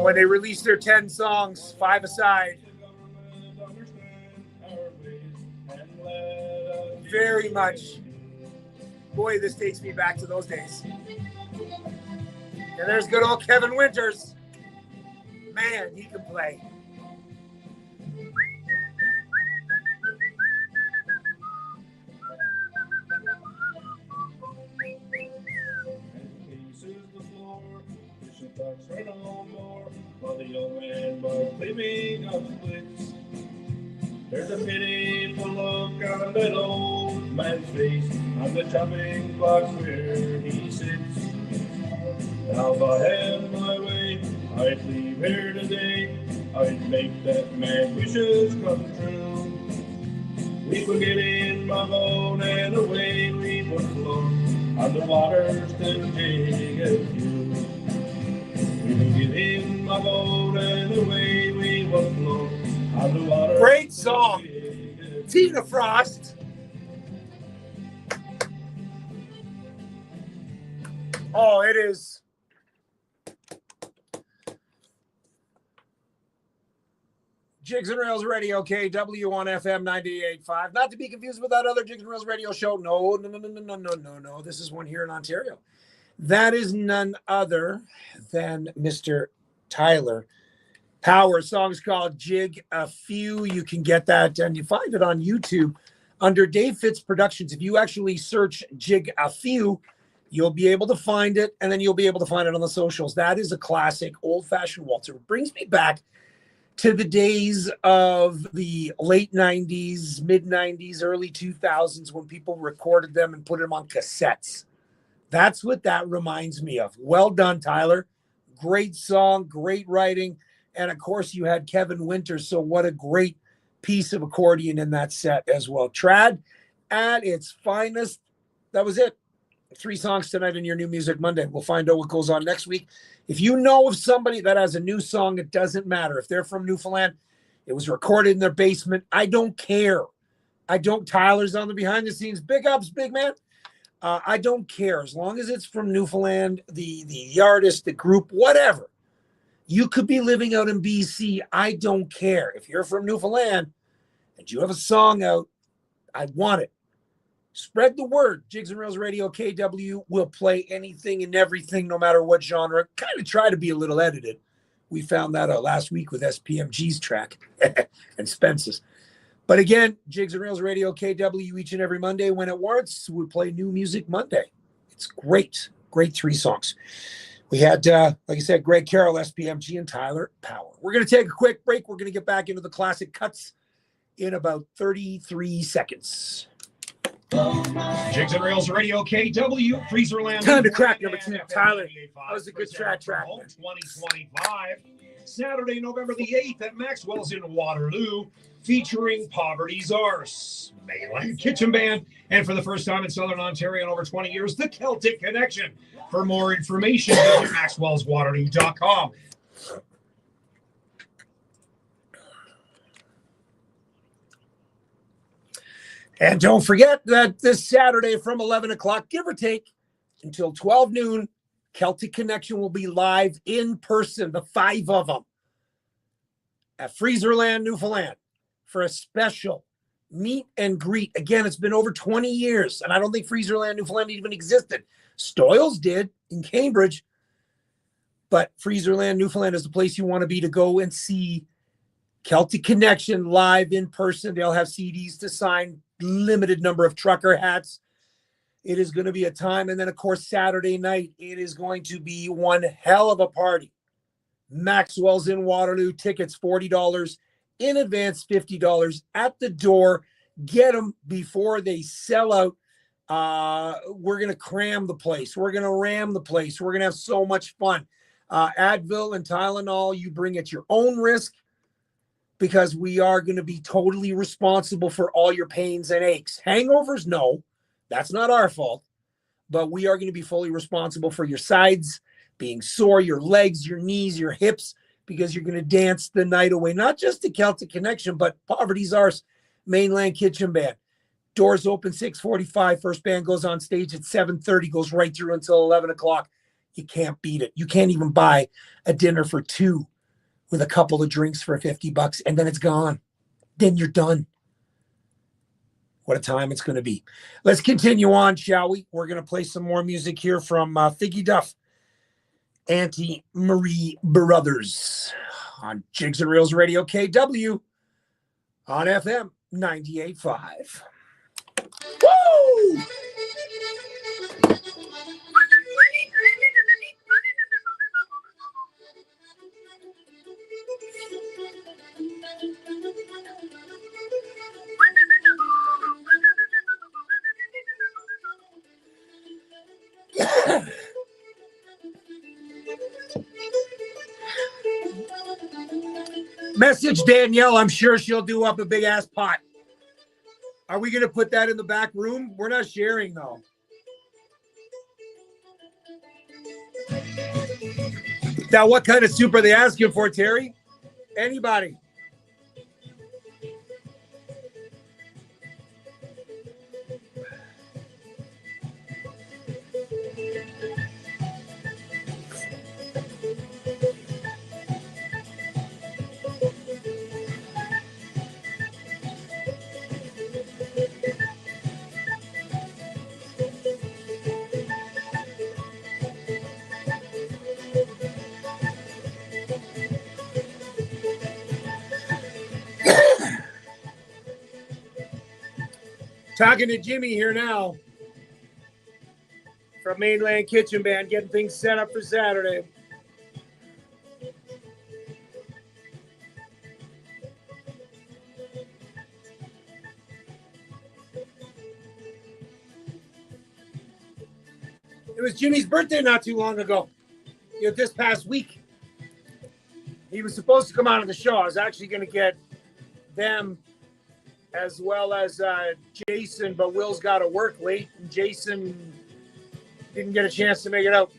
S2: When they released their 10 songs, 5 aside. Very much. Boy, this takes me back to those days. And there's good old Kevin Winters. Man, he can play.
S7: While the young man was cleaning up splits. There's a pitiful look on that old man's face on the chopping block where he sits. Now if I had my way, I'd leave here today. I'd make that man's wishes come true. We would get in my boat and away we would float on the waters to Jig a Few. We would get in my boat and away we would float on the waters.
S2: Great song. Tina Frost. Oh, it is. Jigs and Reels Radio, KW on FM 98.5. Not to be confused with that other Jigs and Reels radio show. No. This is one here in Ontario. That is none other than Mr. Tyler Power. Song's called Jig a Few. You can get that, and you find it on YouTube under Dave Fitz Productions. If you actually search Jig a Few, you'll be able to find it, and then you'll be able to find it on the socials. That is a classic old-fashioned waltzer. It brings me back to the days of the late 90s, mid-90s, early 2000s when people recorded them and put them on cassettes. That's what that reminds me of. Well done, Tyler. Great song, great writing. And, of course, you had Kevin Winters, so what a great piece of accordion in that set as well. Trad at its finest. That was it. 3 songs tonight in your New Music Monday. We'll find out what goes on next week. If you know of somebody that has a new song, it doesn't matter. If they're from Newfoundland, it was recorded in their basement. I don't care. Tyler's on the behind the scenes. Big ups, big man. I don't care. As long as it's from Newfoundland, the artist, the group, whatever. You could be living out in BC. I don't care. If you're from Newfoundland and you have a song out, I want it. Spread the word. Jigs and Reels Radio, KW will play anything and everything, no matter what genre. Kind of try to be a little edited. We found that out last week with SPMG's track and Spence's. But again, Jigs and Reels Radio, KW, each and every Monday when it warrants, we play New Music Monday. It's great. Great 3 songs. We had, like I said, Greg Carroll, SPMG, and Tyler Power. We're going to take a quick break. We're going to get back into the classic cuts in about 33 seconds.
S3: Jigs and Rails Radio KW, Freezerland.
S2: Time to crack number 2. Tyler, that was a good track.
S3: 2025. Saturday, November the 8th at Maxwell's in Waterloo, featuring Poverty's Arse, Mainland Kitchen Band, and for the first time in Southern Ontario in over 20 years, the Celtic Connection. For more information, visit maxwellswaterloo.com.
S2: And don't forget that this Saturday from 11 o'clock, give or take, until 12 noon, Celtic Connection will be live in person, the 5 of them, at Freezerland, Newfoundland, for a special meet and greet. Again, it's been over 20 years, and I don't think Freezerland, Newfoundland even existed. Stoyles did in Cambridge, but Freezerland, Newfoundland is the place you want to be to go and see Celtic Connection live in person. They'll have CDs to sign, limited number of trucker hats. It is going to be a time. And then, of course, Saturday night, it is going to be one hell of a party. Maxwell's in Waterloo. Tickets $40. In advance, $50 at the door. Get them before they sell out. We're going to cram the place. We're going to ram the place. We're going to have so much fun. Advil and Tylenol, you bring at your own risk, because we are going to be totally responsible for all your pains and aches. Hangovers, no, that's not our fault. But we are going to be fully responsible for your sides being sore, your legs, your knees, your hips, because you're going to dance the night away. Not just the Celtic Connection, but Poverty's Arse, Mainland Kitchen Band. Doors open 6:45. First band goes on stage at 7:30, goes right through until 11 o'clock. You can't beat it. You can't even buy a dinner for 2 with a couple of drinks for $50, and then it's gone. Then you're done. What a time it's going to be. Let's continue on, shall we? We're going to play some more music here from Figgy Duff, Auntie Marie Brothers, on Jigs and Reels Radio KW on FM 98.5. Woo! Message Danielle. I'm sure she'll do up a big ass pot. Are we going to put that in the back room? We're not sharing, though. Now, what kind of soup are they asking for, Terry? Anybody? Talking to Jimmy here now from Mainland Kitchen Band, getting things set up for Saturday. It was Jimmy's birthday not too long ago. This past week. He was supposed to come out on the show. I was actually going to get them as well as Jason, but Will's got to work late, and Jason didn't get a chance to make it out.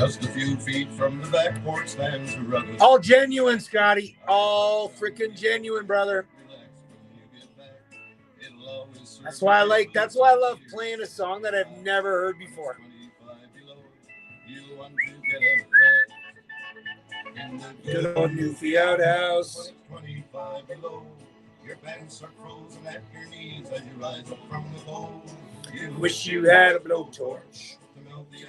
S7: Just a few feet from the back porch stands a rugged.
S2: All genuine, Scotty. All freaking genuine, brother. That's why I love playing a song that I've never heard before. Good old Newfie outhouse.
S7: 25 below. Your pants are frozen at your knees as you rise up from the cold. You
S2: Wish you had a blowtorch.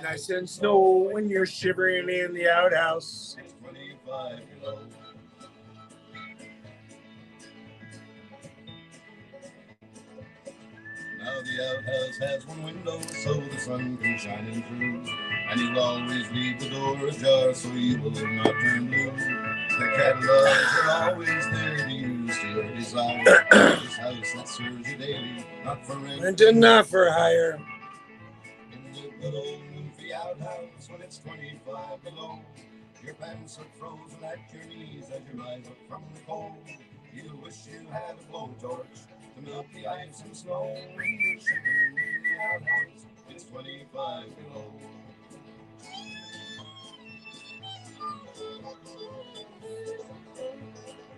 S2: Nice and snow when you're shivering in the outhouse.
S7: 25 below. Now the outhouse has one window so the sun can shine in through. And you'll always leave the door ajar so you will not turn blue. The catalogs are always there to use to your desire. This house that serves you daily, not for rent
S2: And not for hire.
S7: In the good old Newfie outhouse when it's 25 below. Your pants are frozen at your knees as you rise up from the cold. You wish you had a blowtorch to melt the ice and snow. When you're shivering in the outhouse, it's 25 below.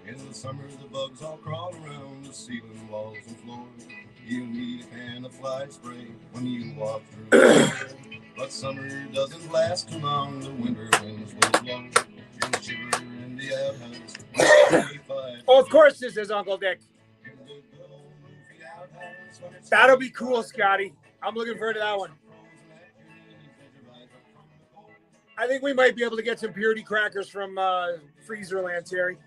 S7: In the summer, the bugs all crawl around the ceiling, walls, and floor. You need a can of fly spray when you walk through the door. But summer doesn't last too long, the winter winds will blow. You'll shiver in the outhouse.
S2: Oh, of course this is Uncle Dick. That'll be cool, Scotty. I'm looking forward to that one. I think we might be able to get some purity crackers from Freezerland, Terry.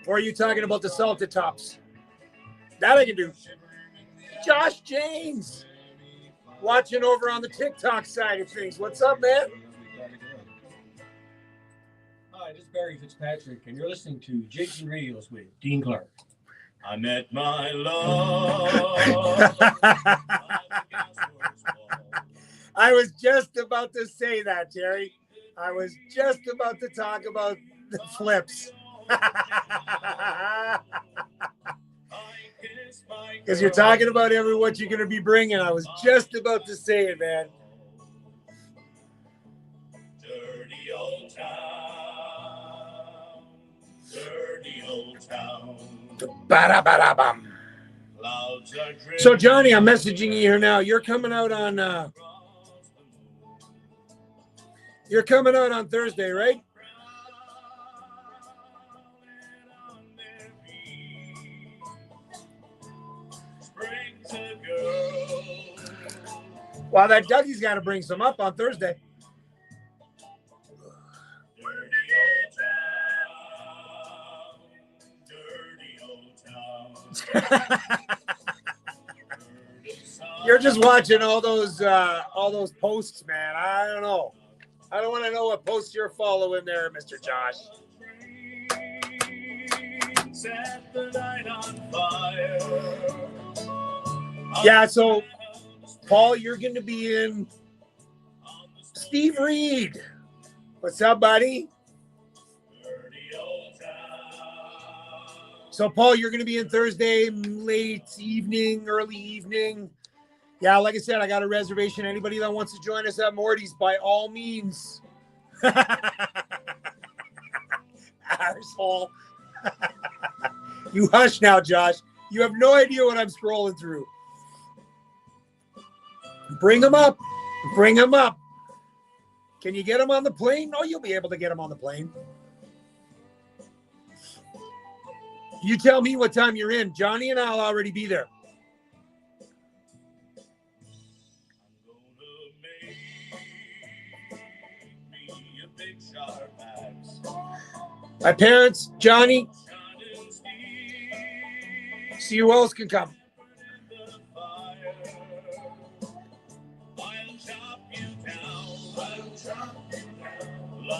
S2: Or are you talking about the salted tops? That I can do. Josh James, watching over on the TikTok side of things. What's up, man?
S8: Hi, this is Barry Fitzpatrick, and you're listening to Jigs and Reels with Dean Clark. I met my love.
S2: I was just about to say that, Terry. I was just about to talk about the flips. Because you're talking about what you're going to be bringing. I was just about to say it, man.
S8: Dirty old town. Dirty old town.
S2: Ba-da-ba-da-bum. So, Johnny, I'm messaging you here now. You're coming out on Thursday, right? Well, that Dougie's got to bring some up on Thursday. You're just watching all those posts, man. I don't know. I don't want to know what posts you're following there, Mr. Josh. Set the night on fire. Yeah, so Paul, you're going to be in Steve Reed. What's up, buddy? So, Paul, you're going to be in Thursday, late evening, early evening. Yeah, like I said, I got a reservation. Anybody that wants to join us at Morty's, by all means. Arsehole. You hush now, Josh. You have no idea what I'm scrolling through. Bring them up. Bring them up. Can you get them on the plane? No, you'll be able to get them on the plane. You tell me what time you're in. Johnny and I'll already be there. My parents, Johnny. See who else can come.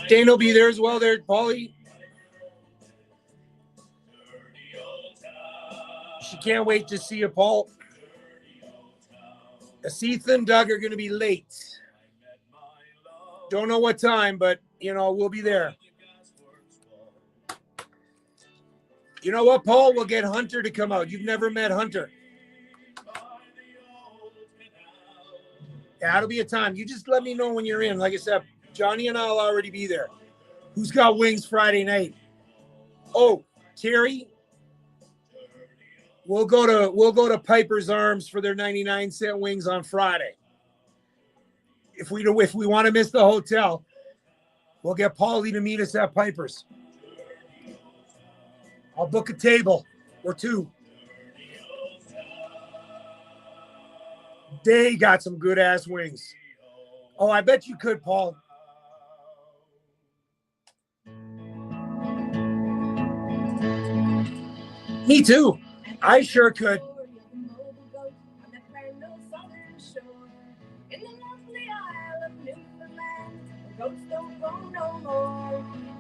S2: Dane will be there as well there, Paulie. She can't wait to see you, Paul. Asitha and Doug are going to be late. Don't know what time, but, we'll be there. You know what, Paul? We'll get Hunter to come out. You've never met Hunter. Yeah, it'll be a time. You just let me know when you're in. Like I said, Johnny and I'll already be there. Who's got wings Friday night? Oh, Terry. We'll go to Piper's Arms for their 99-cent wings on Friday. If we want to miss the hotel, we'll get Paulie to meet us at Piper's. I'll book a table or two. They got some good ass wings. Oh, I bet you could, Paul. Me too. I sure could.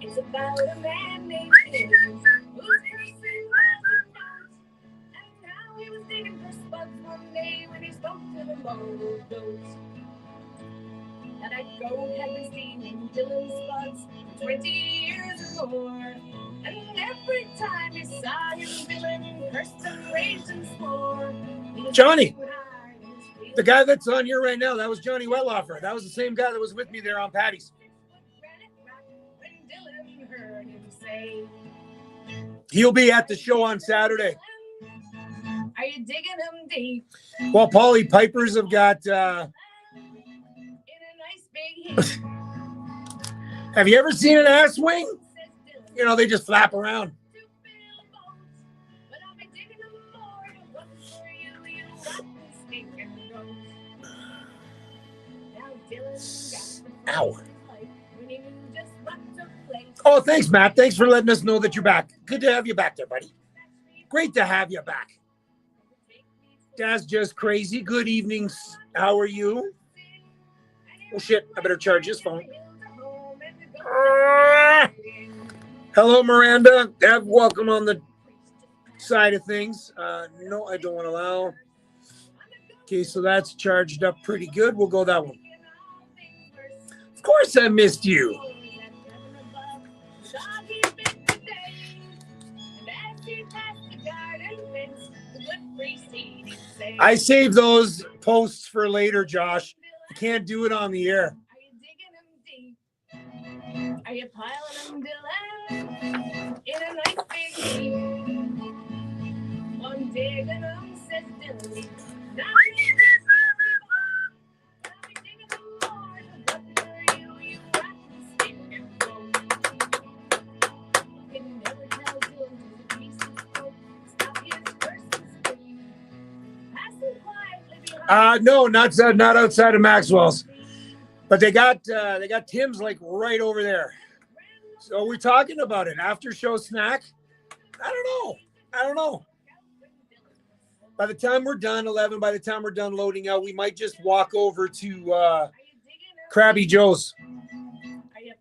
S6: It's about a man named Tim, whose person was a note. And now he was digging for spuds one day when he spoke to the mole goat. And that goat had been stealing Dylan's spuds for 20 years or more. And every time he saw him, Dylan cursed and raged and swore.
S2: Johnny, the guy that's on here right now, that was Johnny Welloffer. That was the same guy that was with me there on Patty's. He'll be at the show on Saturday.
S6: Are you digging him deep?
S2: Well, Paulie, Pipers have got...
S6: In a nice big heap.
S2: Have you ever seen an ass wing? You know, they just flap around. Ow. Oh, thanks, Matt. Thanks for letting us know that you're back. Good to have you back there, buddy. Great to have you back. That's just crazy. Good evenings. How are you? Oh, shit. I better charge this phone. Hello, Miranda. Welcome on the side of things. No, I don't want to allow. Okay, so that's charged up pretty good. We'll go that one. Of course I missed you. I save those posts for later, Josh. I can't do it on the air.
S6: Are you piling them, Dylan? In a nice big heap. One digging them, says Dylan. Now I'm digging them more. But for you rotten stick and bone. You can never tell Dylan who's a piece of smoke. Stop his first scream. Passing quietly behind.
S2: No, not outside of Maxwell's. But they got Tim's like right over there. So we're talking about it. After show snack? I don't know. By the time we're done, 11, by the time we're done loading out, we might just walk over to Krabby Joe's.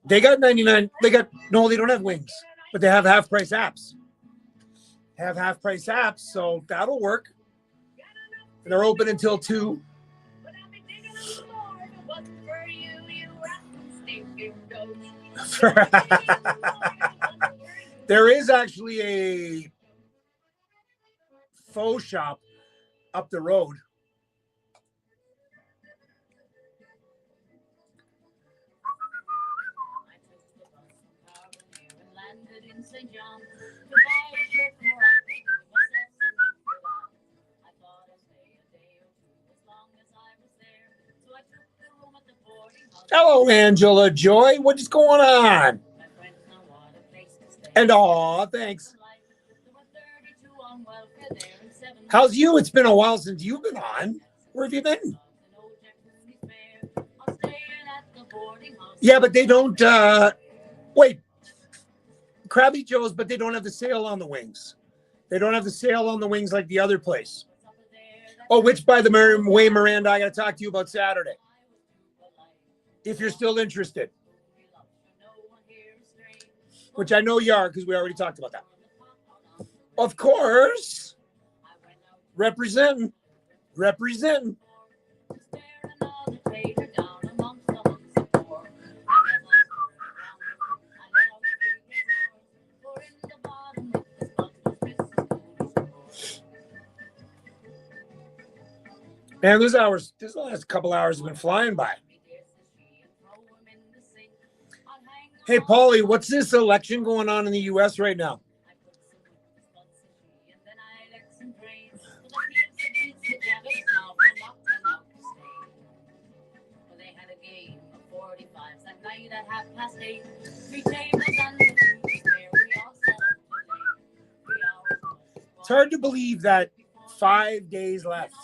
S2: They got 99. They don't have wings, but they have half-price apps. So that'll work. And they're open until 2. There is actually a faux shop up the road. Hello, Angela Joy. What is going on? And thanks. How's you? It's been a while since you've been on. Where have you been? Yeah, but they don't wait. Krabby Joe's, but they don't have the sale on the wings. They don't have the sale on the wings like the other place. Oh, which, by the way, Miranda, I got to talk to you about Saturday. If you're still interested. Which I know you are, because we already talked about that. Of course. Representing. Man, this last couple hours have been flying by. Hey, Paulie, what's this election going on in the U.S. right now? It's hard to believe that 5 days left.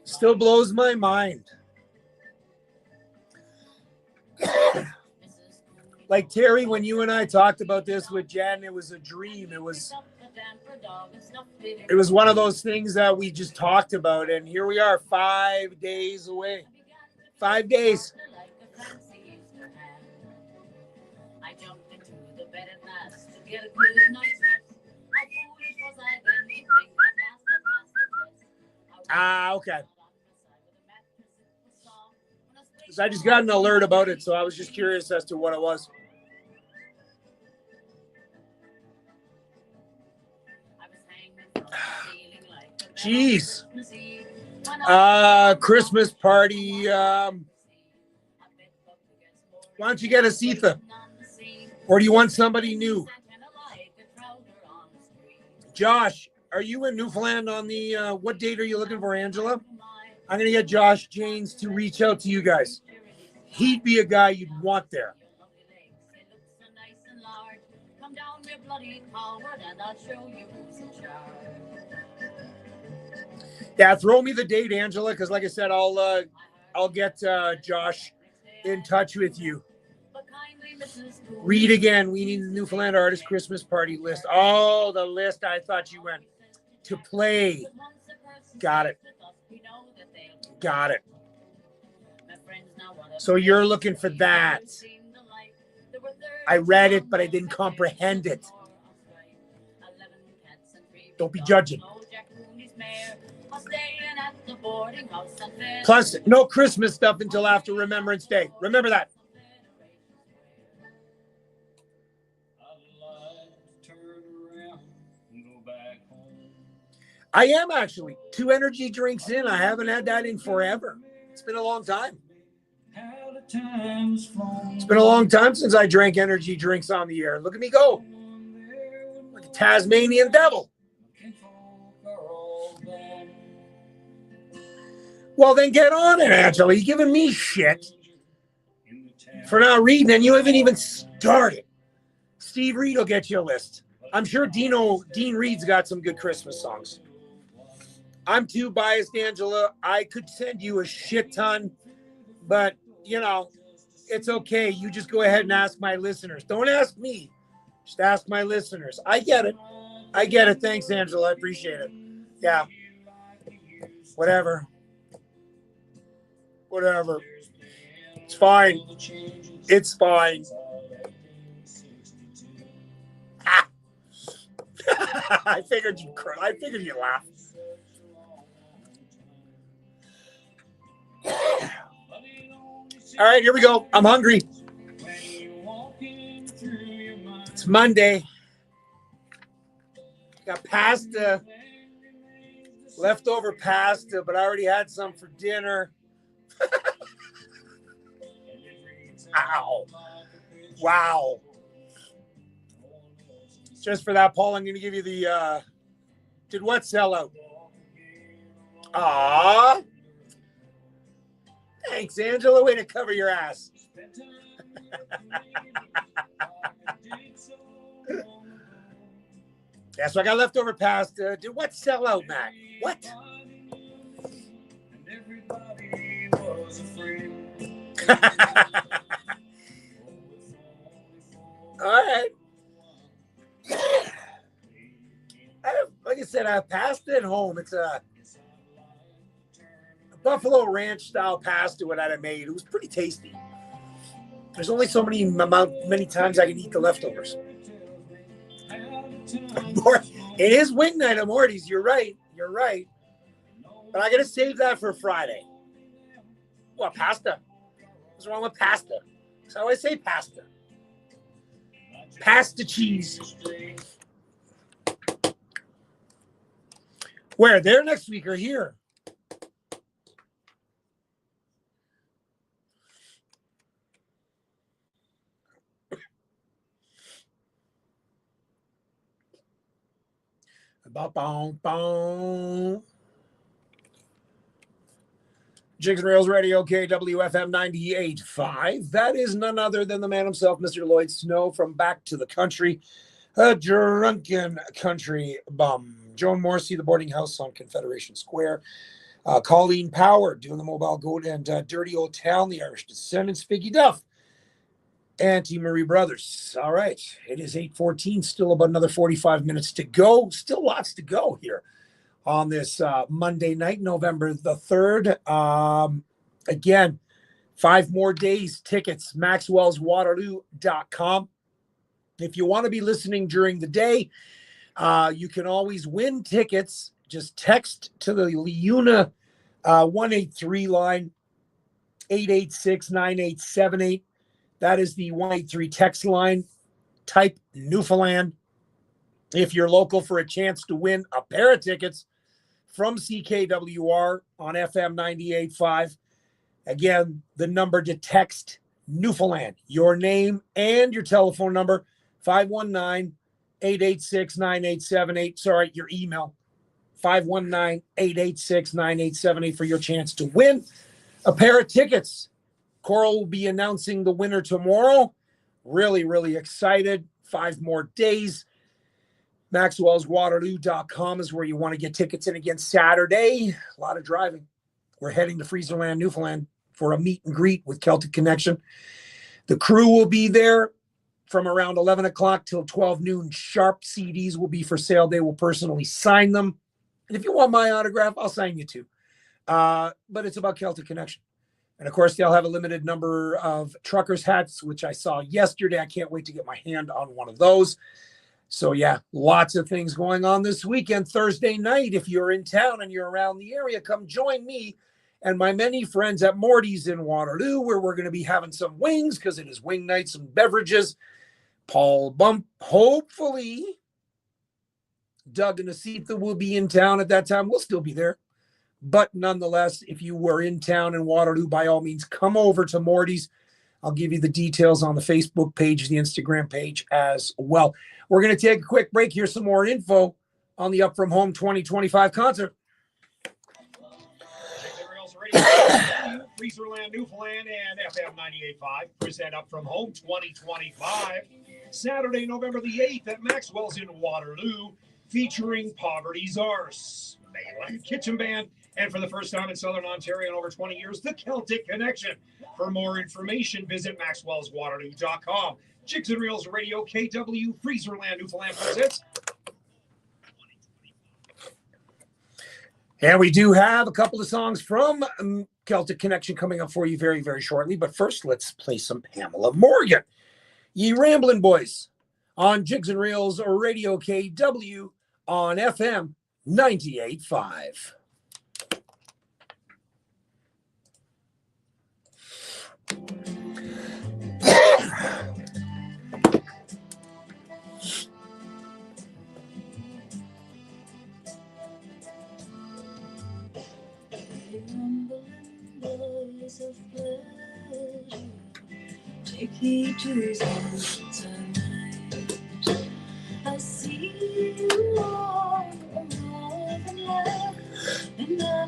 S2: Still blows my mind. Like Terry, when you and I talked about this with Jen, it was a dream. It was one of those things that we just talked about, and here we are 5 days away. 5 days. Okay. So I just got an alert about it, so I was just curious as to what it was. Jeez. Christmas party. Why don't you get a Sitha? Or do you want somebody new? Josh, are you in Newfoundland on the, what date are you looking for, Angela? I'm going to get Josh Janes to reach out to you guys. He'd be a guy you'd want there. Yeah, throw me the date, Angela, because like I said, I'll get Josh in touch with you. Read again. We need the Newfoundland Artist Christmas Party list. Oh, the list. I thought you went to play. Got it. Got it. So you're looking for that. I read it, but I didn't comprehend it. Don't be judging. Plus, no Christmas stuff until after Remembrance Day. Remember that. I am actually 2 energy drinks in. I haven't had that in forever. It's been a long time. It's been a long time since I drank energy drinks on the air. Look at me go. Like a Tasmanian devil. Well, then get on it, Angela. You're giving me shit for not reading, and you haven't even started. Steve Reed will get you a list. I'm sure Dean Reed's got some good Christmas songs. I'm too biased, Angela. I could send you a shit ton, but, you know, it's okay. You just go ahead and ask my listeners. Don't ask me. Just ask my listeners. I get it. I get it. Thanks, Angela. I appreciate it. Yeah. Whatever. It's fine. It's fine. I figured you'd laugh. All right, here we go. I'm hungry. It's Monday. Got pasta, leftover pasta, but I already had some for dinner. Ow. Wow. Just for that, Paul, I'm going to give you the, did what sell out? Aw. Thanks, Angela. Way to cover your ass. Yeah, so I got leftover pasta. Did what sell out, Matt? What? All right. Like I said, I have pasta at home. It's a Buffalo Ranch style pasta what I made. It was pretty tasty. There's only so many times I can eat the leftovers. It is wing night at Morty's. You're right. But I gotta save that for Friday. What, pasta? What's wrong with pasta? That's how I say pasta. Pasta cheese. Where? There next week or here? Ba-bong-bong. Jigs and Rails Radio, KWFM 98.5. That is none other than the man himself, Mr. Lloyd Snow from Back to the Country, a drunken country bum. Joan Morrissey, the boarding house on Confederation Square. Colleen Power doing the Mobile Goat and Dirty Old Town, the Irish Descendants, Figgy Duff, Auntie Marie Brothers. All right, it is 8:14, still about another 45 minutes to go. Still lots to go here on this Monday night, November the 3rd. Again, 5 more days, tickets, maxwellswaterloo.com. If you want to be listening during the day, you can always win tickets. Just text to the Leuna 183 line, 886-9878. That is the 183 text line. Type Newfoundland if you're local for a chance to win a pair of tickets from CKWR on FM 98.5. Again, the number to text Newfoundland, your name and your telephone number, 519-886-9878. Sorry, your email, 519-886-9878 for your chance to win a pair of tickets. Coral will be announcing the winner tomorrow. Really, really excited. 5 more days. MaxwellsWaterloo.com is where you want to get tickets in again Saturday. A lot of driving. We're heading to Freezerland, Newfoundland for a meet and greet with Celtic Connection. The crew will be there from around 11 o'clock till 12 noon sharp. CDs will be for sale. They will personally sign them. And if you want my autograph, I'll sign you too. But it's about Celtic Connection. And of course, they'll have a limited number of truckers' hats, which I saw yesterday. I can't wait to get my hand on one of those. So yeah, lots of things going on this weekend. Thursday night, if you're in town and you're around the area, come join me and my many friends at Morty's in Waterloo, where we're going to be having some wings because it is wing nights and beverages. Paul Bump, hopefully, Doug and Asitha will be in town at that time. We'll still be there. But nonetheless, if you were in town in Waterloo, by all means, come over to Morty's. I'll give you the details on the Facebook page, the Instagram page as well. We're going to take a quick break. Here's some more info on the Up From Home 2025 concert.
S3: Freezerland, Newfoundland, and FM 98.5 present Up From Home 2025. Saturday, November the 8th at Maxwell's in Waterloo, featuring Poverty's Arse, Mayland Kitchen Band, and for the first time in Southern Ontario in over 20 years, the Celtic Connection. For more information, visit maxwellswaterloo.com. Jigs and Reels Radio, KW, Freezerland, Newfoundland presents.
S2: And we do have a couple of songs from Celtic Connection coming up for you very, very shortly. But first, let's play some Pamela Morgan. Ye Ramblin' Boys on Jigs and Reels Radio, KW on FM 98.5.
S6: Of pleasure, take me to his arms tonight. I see you are alive and laugh, and I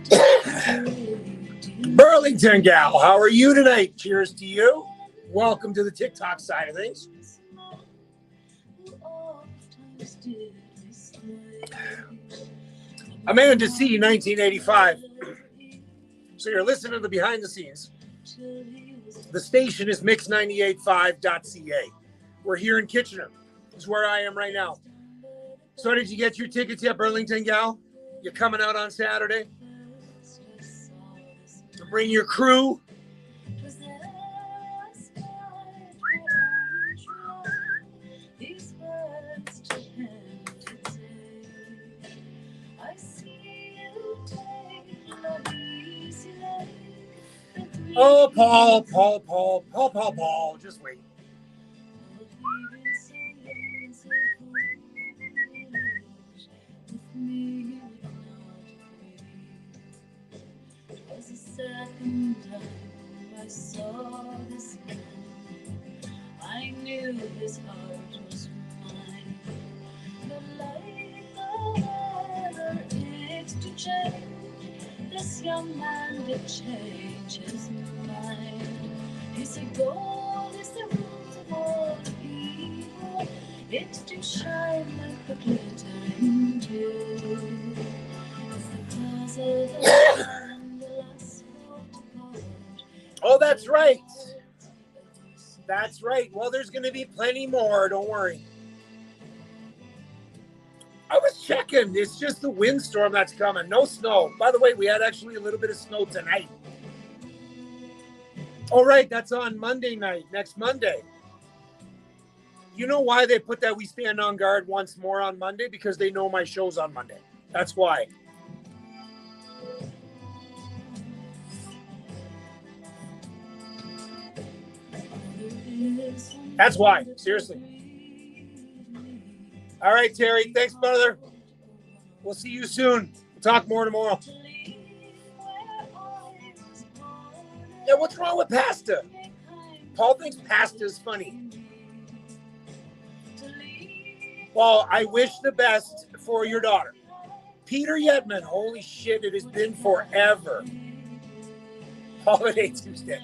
S2: Burlington gal, how are you tonight? Cheers to you. Welcome to the TikTok side of things. Amanda C, 1985. So you're listening to the behind the scenes. The station is mix985.ca. We're here in Kitchener. This is where I am right now. So did you get your tickets yet, Burlington gal? You coming out on Saturday? To bring your crew? Oh, Paul. Just wait.
S6: I saw this man, I knew his heart was mine. But like the weather, it's to change. This young man did change his mind. He said, gold is the root of all evil. It's to shine like the glittering dew. It's the cause of the land, the last hope of God.
S2: Oh, that's right. That's right. Well, there's going to be plenty more. Don't worry. I was checking. It's just the windstorm that's coming. No snow. By the way, we had actually a little bit of snow tonight. All right, that's on Monday night, next Monday. You know why they put that We Stand on Guard once more on Monday? Because they know my show's on Monday. That's why. That's why. Seriously. All right, Terry. Thanks, brother. We'll see you soon. We'll talk more tomorrow. Yeah, what's wrong with pasta? Paul thinks pasta is funny. Well, I wish the best for your daughter. Peter Yetman, holy shit, it has been forever. Holiday Tuesday.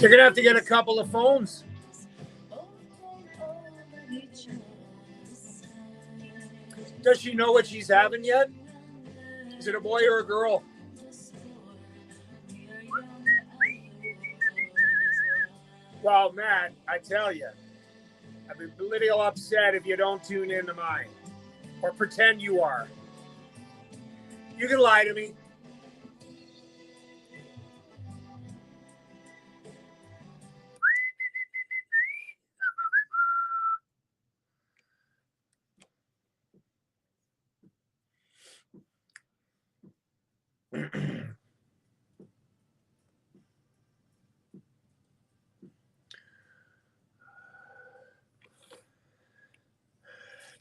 S2: You're going to have to get a couple of phones. Does she know what she's having yet? Is it a boy or a girl? Well, Matt, I tell you, I'd be a little upset if you don't tune in to mine. Or pretend you are. You can lie to me.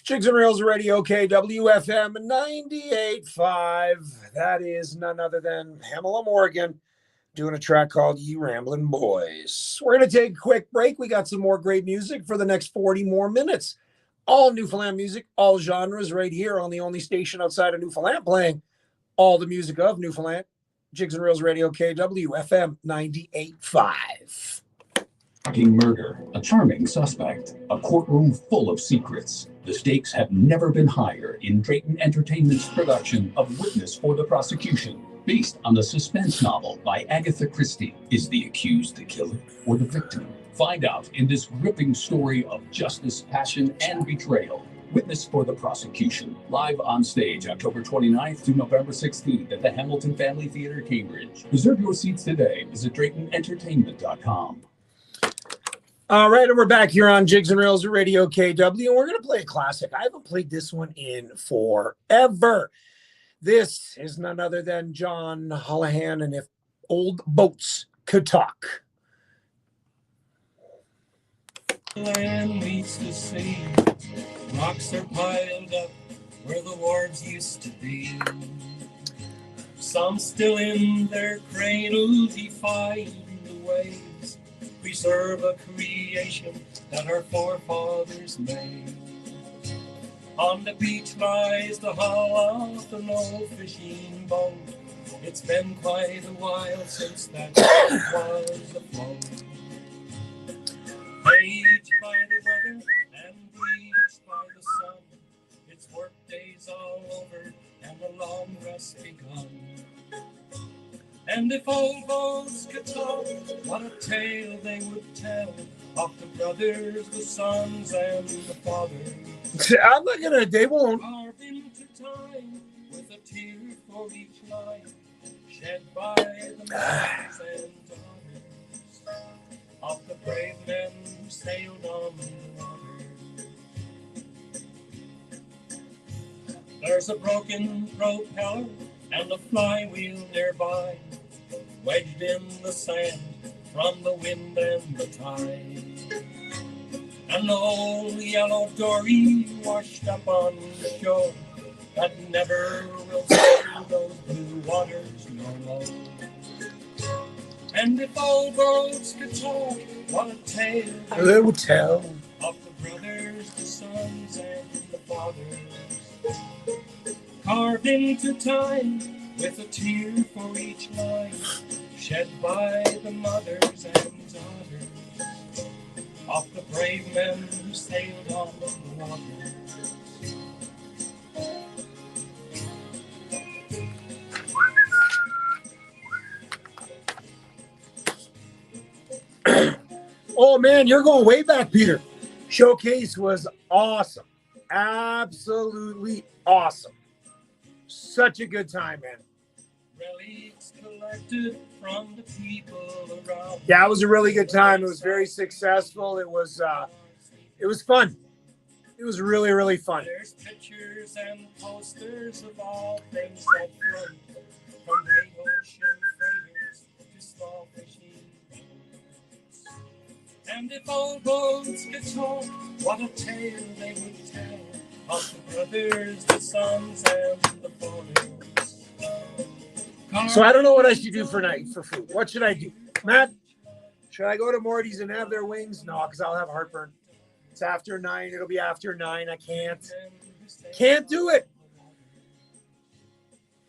S2: Jigs and Reels Radio, KWFM 98.5. That is none other than Pamela Morgan doing a track called Ye Ramblin' Boys. We're going to take a quick break. We got some more great music for the next 40 more minutes. All Newfoundland music, all genres right here on the only station outside of Newfoundland playing all the music of Newfoundland. Jigs and Reels Radio, KWFM 98.5.
S4: Shocking murder, a charming suspect, a courtroom full of secrets. The stakes have never been higher in Drayton Entertainment's production of Witness for the Prosecution, based on the suspense novel by Agatha Christie. Is the accused the killer or the victim? Find out in this gripping story of justice, passion, and betrayal. Witness for the Prosecution, live on stage October 29th to November 16th at the Hamilton Family Theatre, Cambridge. Reserve your seats today. Visit DraytonEntertainment.com.
S2: All right, and we're back here on Jigs and Reels Radio KW, and we're going to play a classic. I haven't played this one in forever. This is none other than John Holohan, and If Old Boats Could Talk.
S9: Land meets the sea, rocks are piled up where the wharves used to be. Some still in their cradle defying the waves. Preserve a creation that our forefathers made. On the beach lies the hull of an old fishing boat. It's been quite a while since that was afloat. Aged by the weather and bleached by the sun, its work days all over and the long rest begun. And if old boats could talk, what a tale they would tell of the brothers, the sons, and the fathers.
S2: I'm not gonna. They won't.
S9: Carved into time with a tear for each line, shed by the mothers and daughters. of the brave men who sailed on the water. There's a broken propeller and a flywheel nearby, wedged in the sand from the wind and the tide. And the old yellow dory washed up on the shore that never will see those blue waters no more. And if old boats could talk, what a tale
S2: They would tell.
S9: of the brothers, the sons, and the fathers, carved into time with a tear for each line, shed by the mothers and daughters of the brave men who sailed on the water.
S2: Oh man, you're going way back, Peter. Showcase was awesome. Absolutely awesome. Such a good time, man.
S9: Relics collected from the people around.
S2: Yeah, it was a really good time. It was very successful. It was fun. It was really, really fun.
S9: There's pictures and posters of all things that float, from great ocean freighters to small fishing boats. And if old boats could talk, what a tale they would tell of the brothers, the sons, and the fathers.
S2: So I don't know what I should do for food. What should I do? Matt, should I go to Morty's and have their wings? No, because I'll have heartburn. It's after 9. It'll be after 9. I can't do it.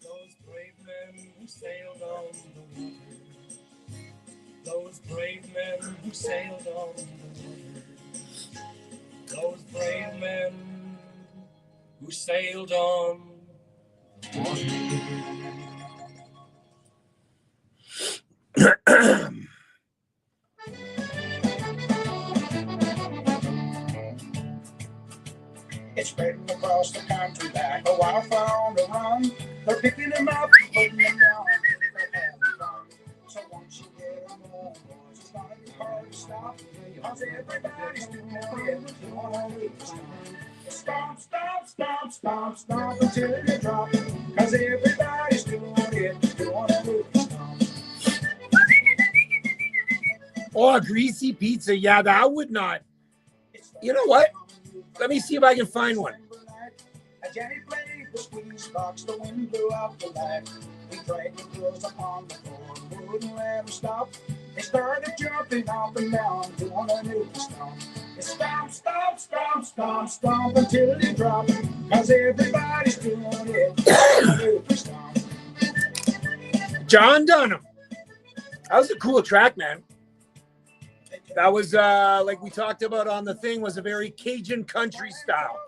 S9: Those brave men who sailed on the water. Those brave men who sailed on the water. Those brave men who sailed on the water.
S10: It's spreading across the country like a wildfire on the run. They're picking them up and putting them down. They're having fun. So once you get them on, boys, it's gonna be hard to stop. Cause everybody's doing it. You wanna lose time. Stomp, stomp, stomp, stomp, stomp until you drop. Cause everybody's doing it. You wanna lose time.
S2: Oh, a greasy pizza. Yeah, that would not. You know what? Let me see if I can find one.
S10: Jenny played the squeeze box, the wind blew out the light. We dragged the girls upon the floor, wouldn't let them stop. They started jumping up and down, doing a new stomp. It's stomp, stomp, stomp, stomp, stomp until you drop. Cause everybody's doing it. Stomp.
S2: John Dunham. That was a cool track, man. That was, like we talked about on the thing, was a very Cajun country style.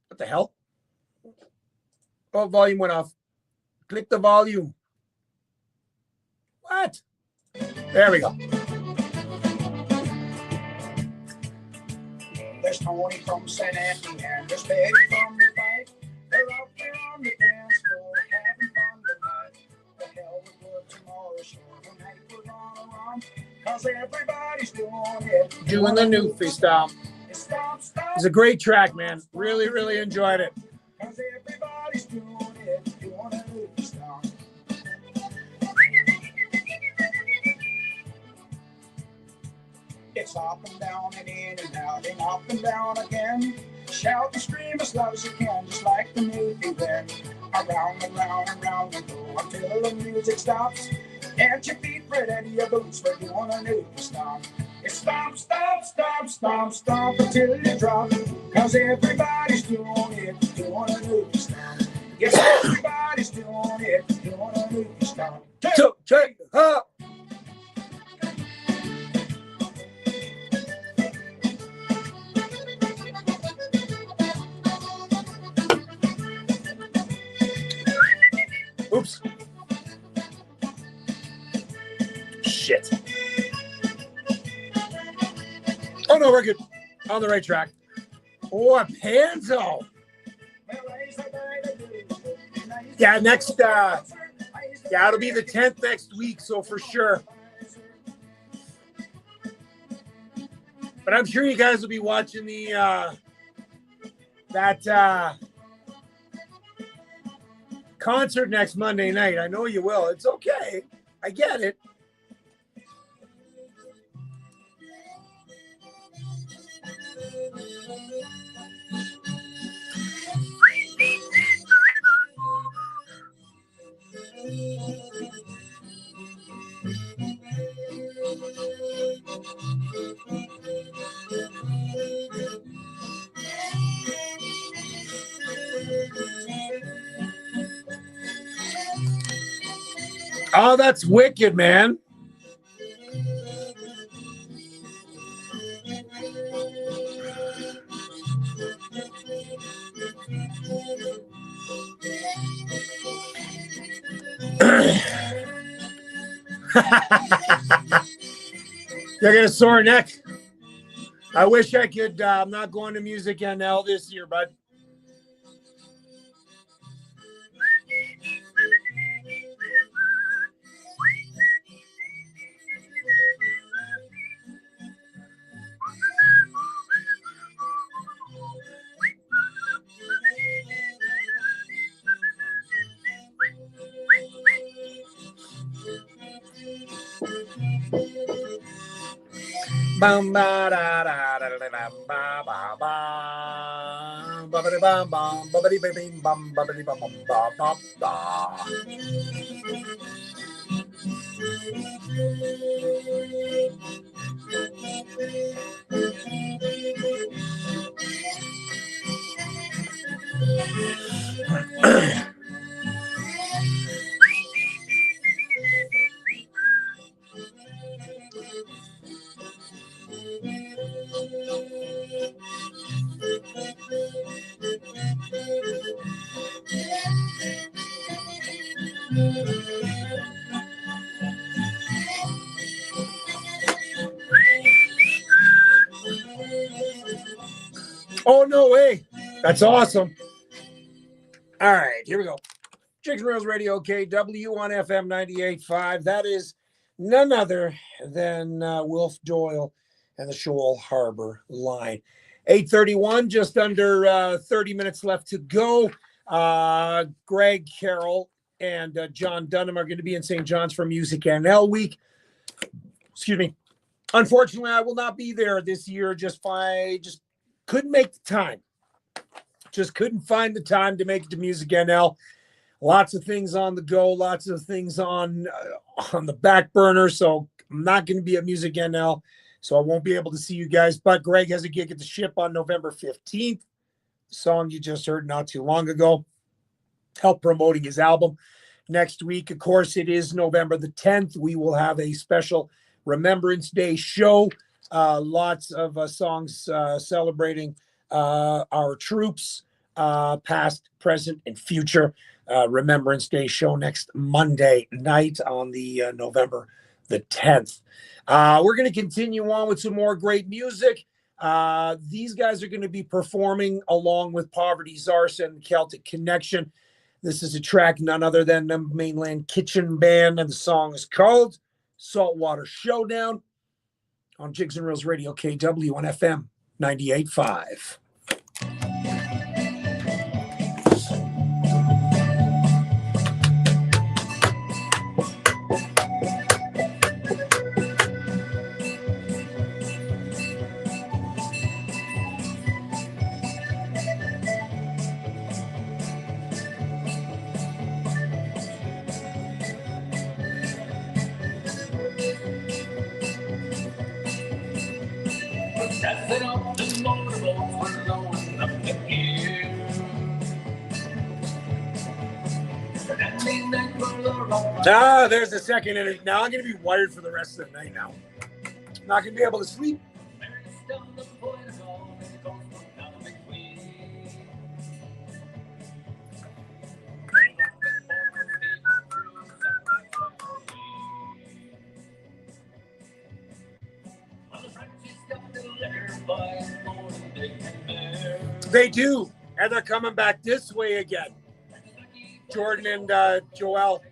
S2: What the hell? Oh, volume went off. Click the volume. What? There we go.
S10: There's Tony from St. Anthony and there's Betty from the bike. They're out there on the dance floor having fun tonight. The hell with work tomorrow, sure. The night will run around. Cause everybody's doing it.
S2: Doing the new freestyle. It's a great track, man. Really, really enjoyed it.
S10: Cause everybody's doing it. Doing a new freestyle. It's up and down and in and out and up and down again. Shout and scream as loud as you can, just like the movie when. Around and round and round and go until the music stops. Get your feet right out of your boots, we're doing a new stomp. It's stomp, stomp, stomp, stomp, stomp until you drop. Cause everybody's doing it, doing a new stomp. Yes, everybody's doing it, doing a new stomp.
S2: So, check up. Oops. Shit. Oh, no, we're good. On the right track. Oh, a Panzo. Yeah, it'll be the 10th next week, so for sure. But I'm sure you guys will be watching the concert next Monday night. I know you will. It's okay. I get it. Oh, that's wicked, man. You're gonna sore neck. I wish I could. I'm not going to Music NL this year, bud. Bum ba da da da da da ba ba ba ba ba bum bum ba ba bim bum ba ba bum bum ba ba ba. Oh, no way. That's awesome. All right, here we go. Jigs and Reels Radio KW on FM 98.5. That is none other than Wilf Doyle and the Shoal Harbor Line. 8:31, just under 30 minutes left to go. Greg Carroll and John Dunham are going to be in St. John's for Music NL Week. Excuse me. Unfortunately, I will not be there this year. Just couldn't make the time. Just couldn't find the time to make it to Music NL. Lots of things on the go, lots of things on the back burner. So I'm not going to be at Music NL, so I won't be able to see you guys. But Greg has a gig at the Ship on November 15th. The song you just heard not too long ago. Help promoting his album. Next week, of course, it is November the 10th. We will have a special Remembrance Day show. Lots of songs celebrating our troops, past, present, and future. Remembrance Day show next Monday night on the November the 10th. We're going to continue on with some more great music. These guys are going to be performing along with Poverty Czars and Celtic Connection. This is a track none other than the Mainland Kitchen Band, and the song is called Saltwater Showdown on Jigs and Reels Radio KW on FM 98.5. There's the second inning. Now I'm going to be wired for the rest of the night now. I'm not going to be able to sleep. They do. And they're coming back this way again. Jordan and Joel.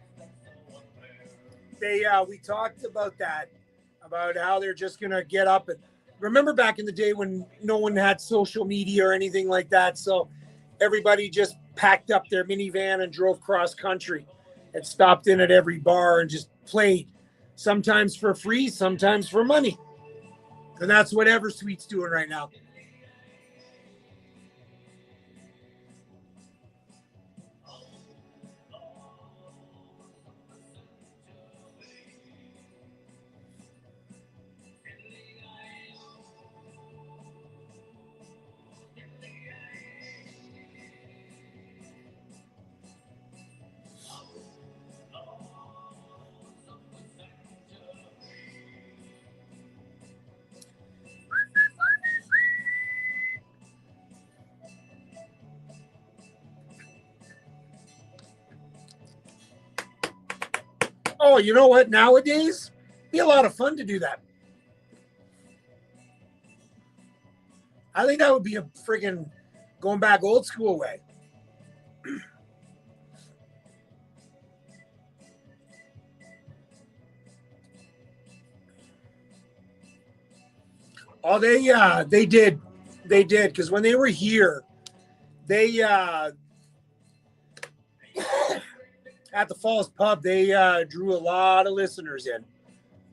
S2: We talked about that, about how they're just gonna get up and remember back in the day when no one had social media or anything like that, so everybody just packed up their minivan and drove cross country and stopped in at every bar and just played, sometimes for free, sometimes for money, and that's what Eversweet's doing right now. Oh, you know what? Nowadays, it'd be a lot of fun to do that. I think that would be a friggin' going back old school way. Oh, they did, because when they were here, they at the Falls Pub, they drew a lot of listeners in.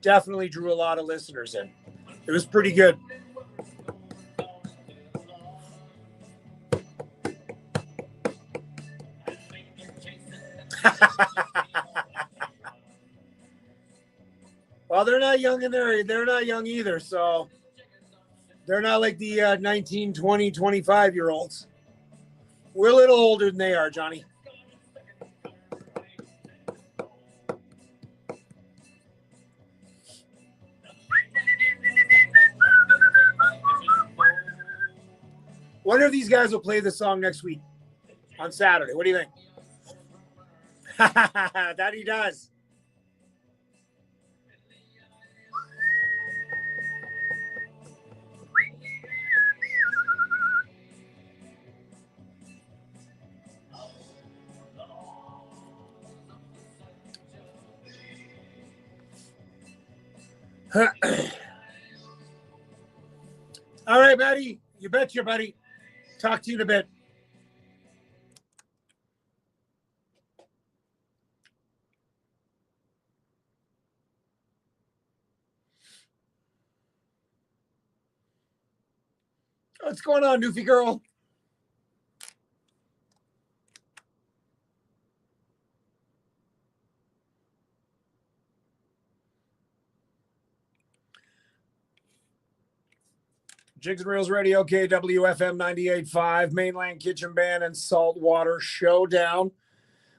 S2: Definitely drew a lot of listeners in. It was pretty good. Well, they're not young and they're not young either, so they're not like the 19, 20, 25-year-olds. We're a little older than they are, Johnny. Wonder if these guys will play the song next week on Saturday. What do you think? That he does. All right, buddy. You betcha, buddy. Talk to you in a bit. What's going on, Newfie girl? Jigs and Reels Radio, KWFM 98.5, Mainland Kitchen Band and Saltwater Showdown.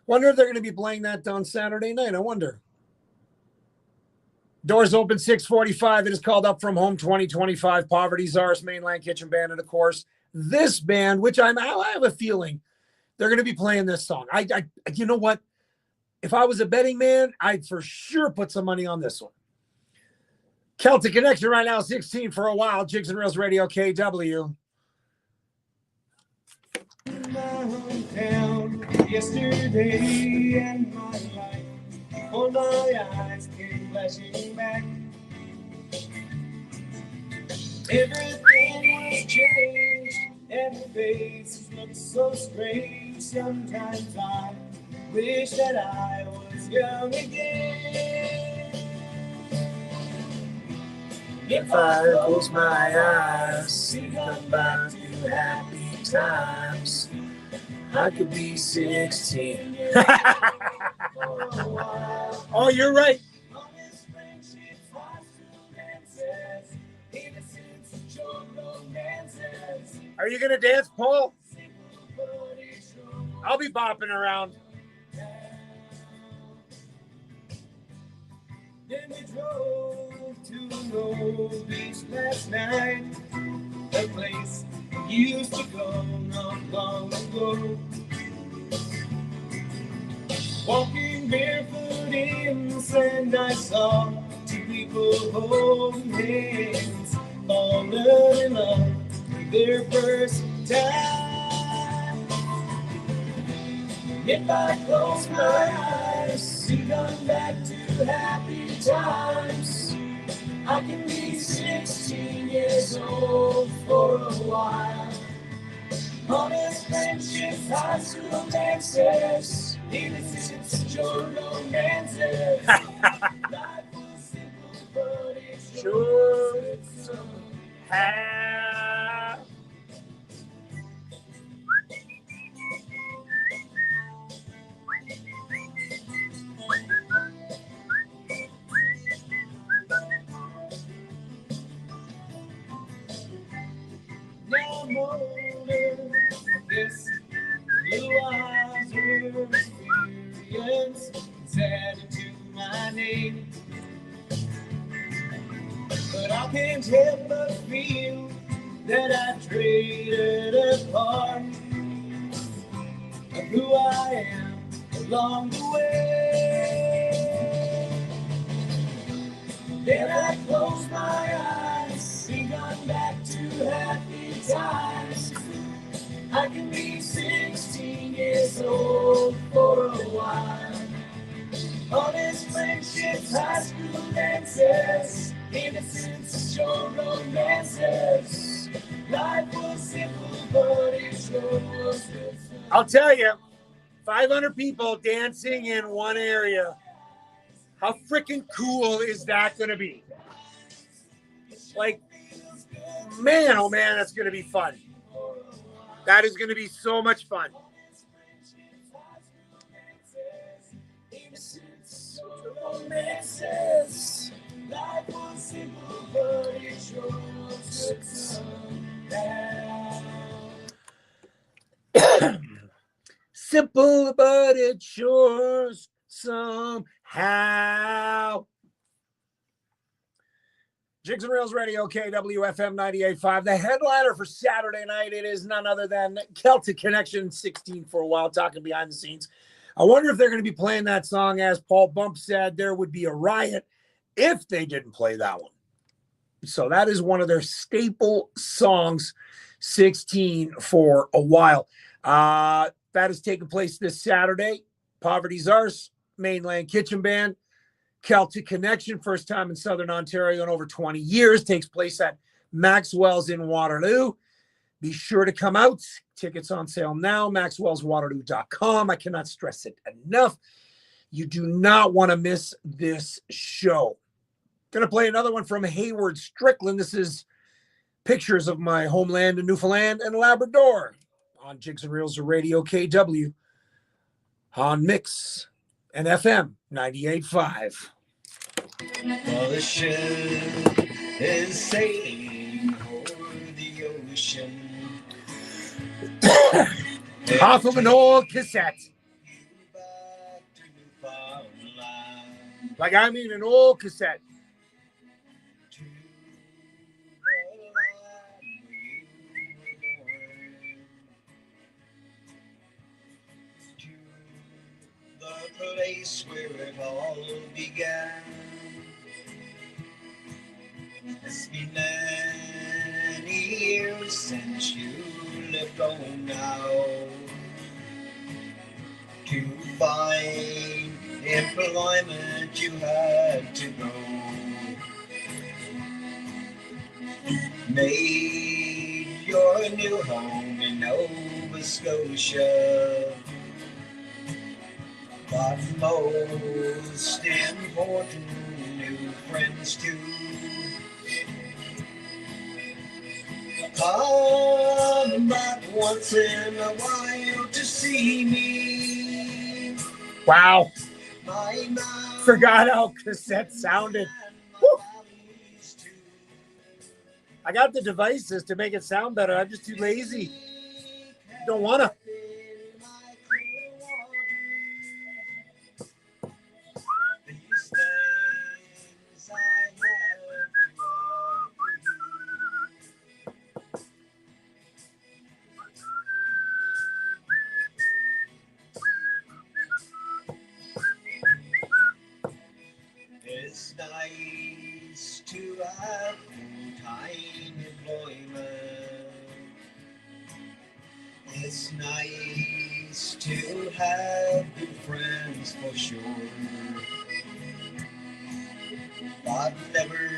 S2: Wonder if they're going to be playing that on Saturday night. I wonder. Doors open 6:45. It is called Up From Home 2025. Poverty Czars, Mainland Kitchen Band, and of course, this band, which I have a feeling they're going to be playing this song. You know what? If I was a betting man, I'd for sure put some money on this one. Celtic Connection right now, 16 for a while. Jigs and Reels Radio, KW.
S9: Downtown yesterday and my life before my eyes came flashing back. Everything was changed and the faces looked so strange. Sometimes I wish that I was young again. If I close my eyes, think about you happy times, I could be 16.
S2: Oh, you're right. Are you going to dance, Paul? I'll be bopping around.
S9: Then we drove to Long Beach last night, a place you used to go not long ago. Walking barefoot in the sand, I saw two people holding hands, falling in love for their first time. If I close my eyes and come back to happy times, I can be 16 years old for a while. Honest friendships, high school dances, innocence, your romances. Life was simple, but it sure is somehow. Now I'm older, I guess blue eyes are experience. It's added to my name. But I can't help but feel that I traded a part of who I am along the way. Then I close my eyes and gone back to happy times. I can be 16 years old for a while. Honest friendships, high school dances, innocence, short romances. Life was simple, but it sure was good.
S2: I'll tell you, 500 people dancing in one area. How freaking cool is that going to be? Like, man, oh man, that's going to be fun. That is going to be so much fun. Simple, but it sure somehow. Jigs and Reels Radio, KWFM 98.5. The headliner for Saturday night, it is none other than Celtic Connection 16 for a while, talking behind the scenes. I wonder if they're going to be playing that song. As Paul Bump said, there would be a riot if they didn't play that one. So that is one of their staple songs, 16 for a while. That is taking place this Saturday. Poverty's Ours, Mainland Kitchen Band, Celtic Connection, first time in Southern Ontario in over 20 years, takes place at Maxwell's in Waterloo. Be sure to come out. Tickets on sale now, maxwellswaterloo.com. I cannot stress it enough. You do not want to miss this show. Going to play another one from Hayward Strickland. This is Pictures of My Homeland in Newfoundland and Labrador on Jigs and Reels of Radio KW on Mix and FM 98.5.
S9: Well, the ship is sailing over the ocean.
S2: Off of an old cassette. Like, I mean, an old cassette.
S9: The place where it all began. It's been many years since you left home now. To find employment you had to go. Made your new home in Nova Scotia. But most important, new friends too. Come back once in a while to see me.
S2: Wow.
S9: My
S2: Forgot how cassette sounded. Woo. I got the devices to make it sound better. I'm just too lazy. Don't want to.
S9: It's nice to have full-time employment. It's nice used to have good friends for sure, but never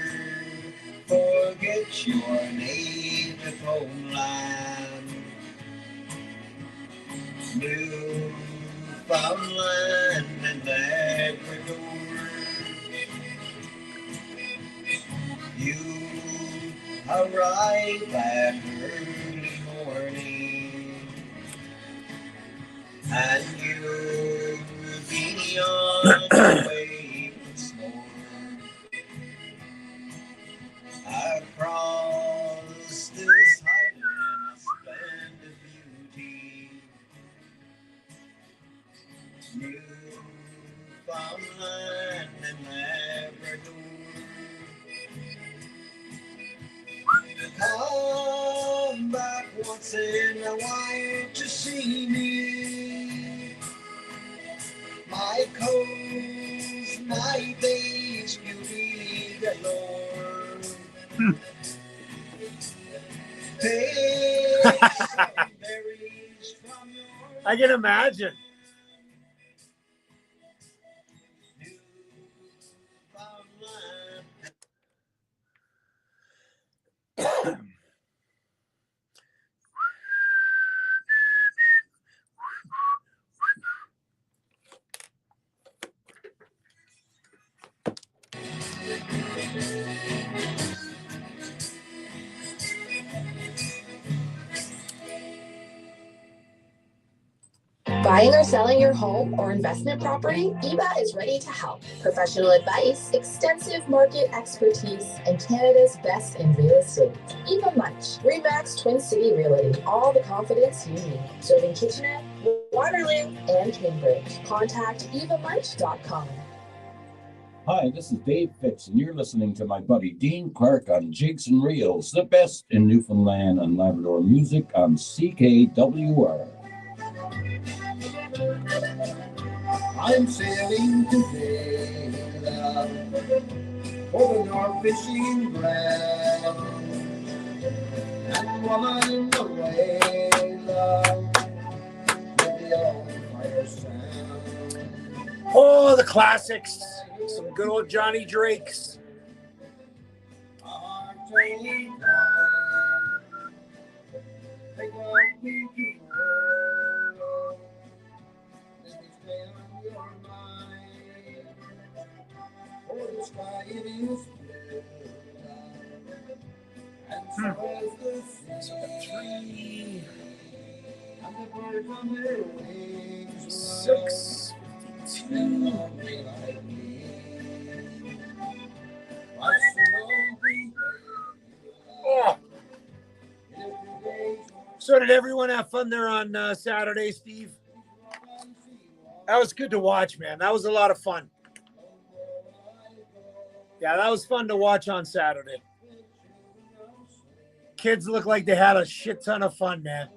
S9: forget your native homeland. Newfoundland and Labrador, you arrive at early morning, and you'll be on your way once more across this highland of splendid beauty. Newfoundland and Labrador, come back once in a while to see me. My coast, my bay's beauty galore. Take some berries from your
S2: I can imagine.
S9: Newfoundland.
S11: Buying or selling your home or investment property? EBA is ready to help. Professional advice, extensive market expertise, and Canada's best in real estate. EBA Munch, Remax Twin City Realty. All the confidence you need. Serving Kitchener, Waterloo, and Cambridge. Contact evamunch.com.
S4: Hi, this is Dave Fitz, and you're listening to my buddy Dean Clark on Jigs and Reels, the best in Newfoundland and Labrador music on CKWR.
S10: I'm sailing today, love, for the North Fishing Ground. And while I'm away, love, with the old fire sound.
S2: Oh, the classics. Some good old Johnny Drakes.
S10: Our trailing car, take off me tomorrow. Let me stay on your mind. For the sky it is blue, and so is the sea. And the birds on their wings,
S2: 6:52.
S10: like me.
S2: Oh. So did everyone have fun there on Saturday, Steve? That was good to watch, man. That was a lot of fun. Yeah, that was fun to watch on Saturday. Kids look like they had a shit ton of fun, man.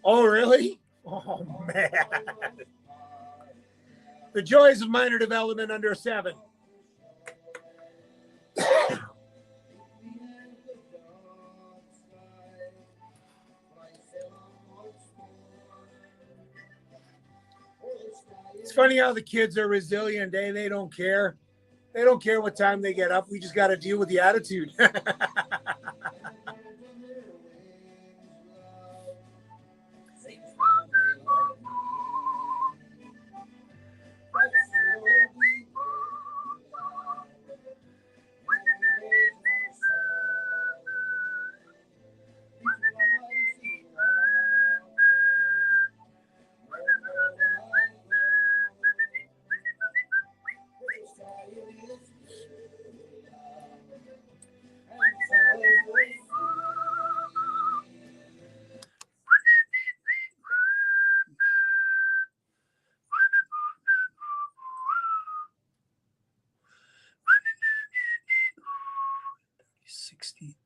S2: Oh, really? Oh, man. The joys of minor development under 7. It's funny how the kids are resilient, eh? They don't care. They don't care what time they get up. We just got to deal with the attitude.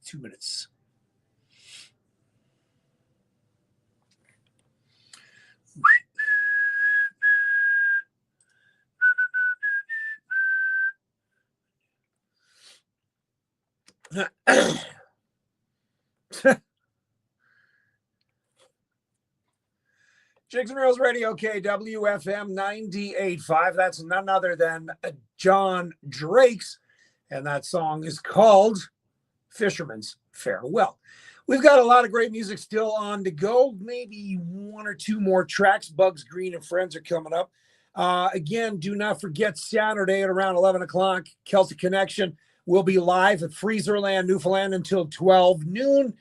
S2: 2 minutes. Jigs and Reels Radio, KWFM 98.5. That's none other than John Drake's, and that song is called Fisherman's Farewell. We've got a lot of great music still on to go. Maybe one or two more tracks. Bugs Green and Friends are coming up. Again, do not forget Saturday at around 11 o'clock, Celtic Connection will be live at Freezerland, Newfoundland until 12 noon,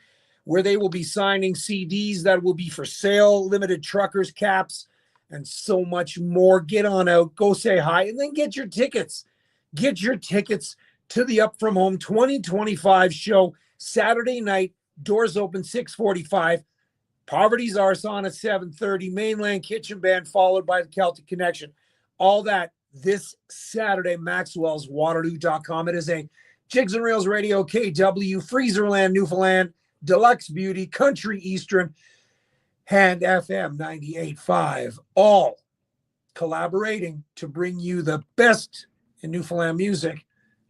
S2: where they will be signing CDs that will be for sale, limited truckers caps, and so much more. Get on out, go say hi, and then get your tickets. Get your tickets to the Up From Home 2025 show Saturday night. Doors open 6:45. Poverty's Arson at 7:30. Mainland Kitchen Band followed by the Celtic Connection. All that this Saturday. Maxwell's Waterloo.com. It is a Jigs and Reels Radio KW, Freezerland, Newfoundland, Deluxe Beauty, Country Eastern, and FM 98.5. All collaborating to bring you the best in Newfoundland music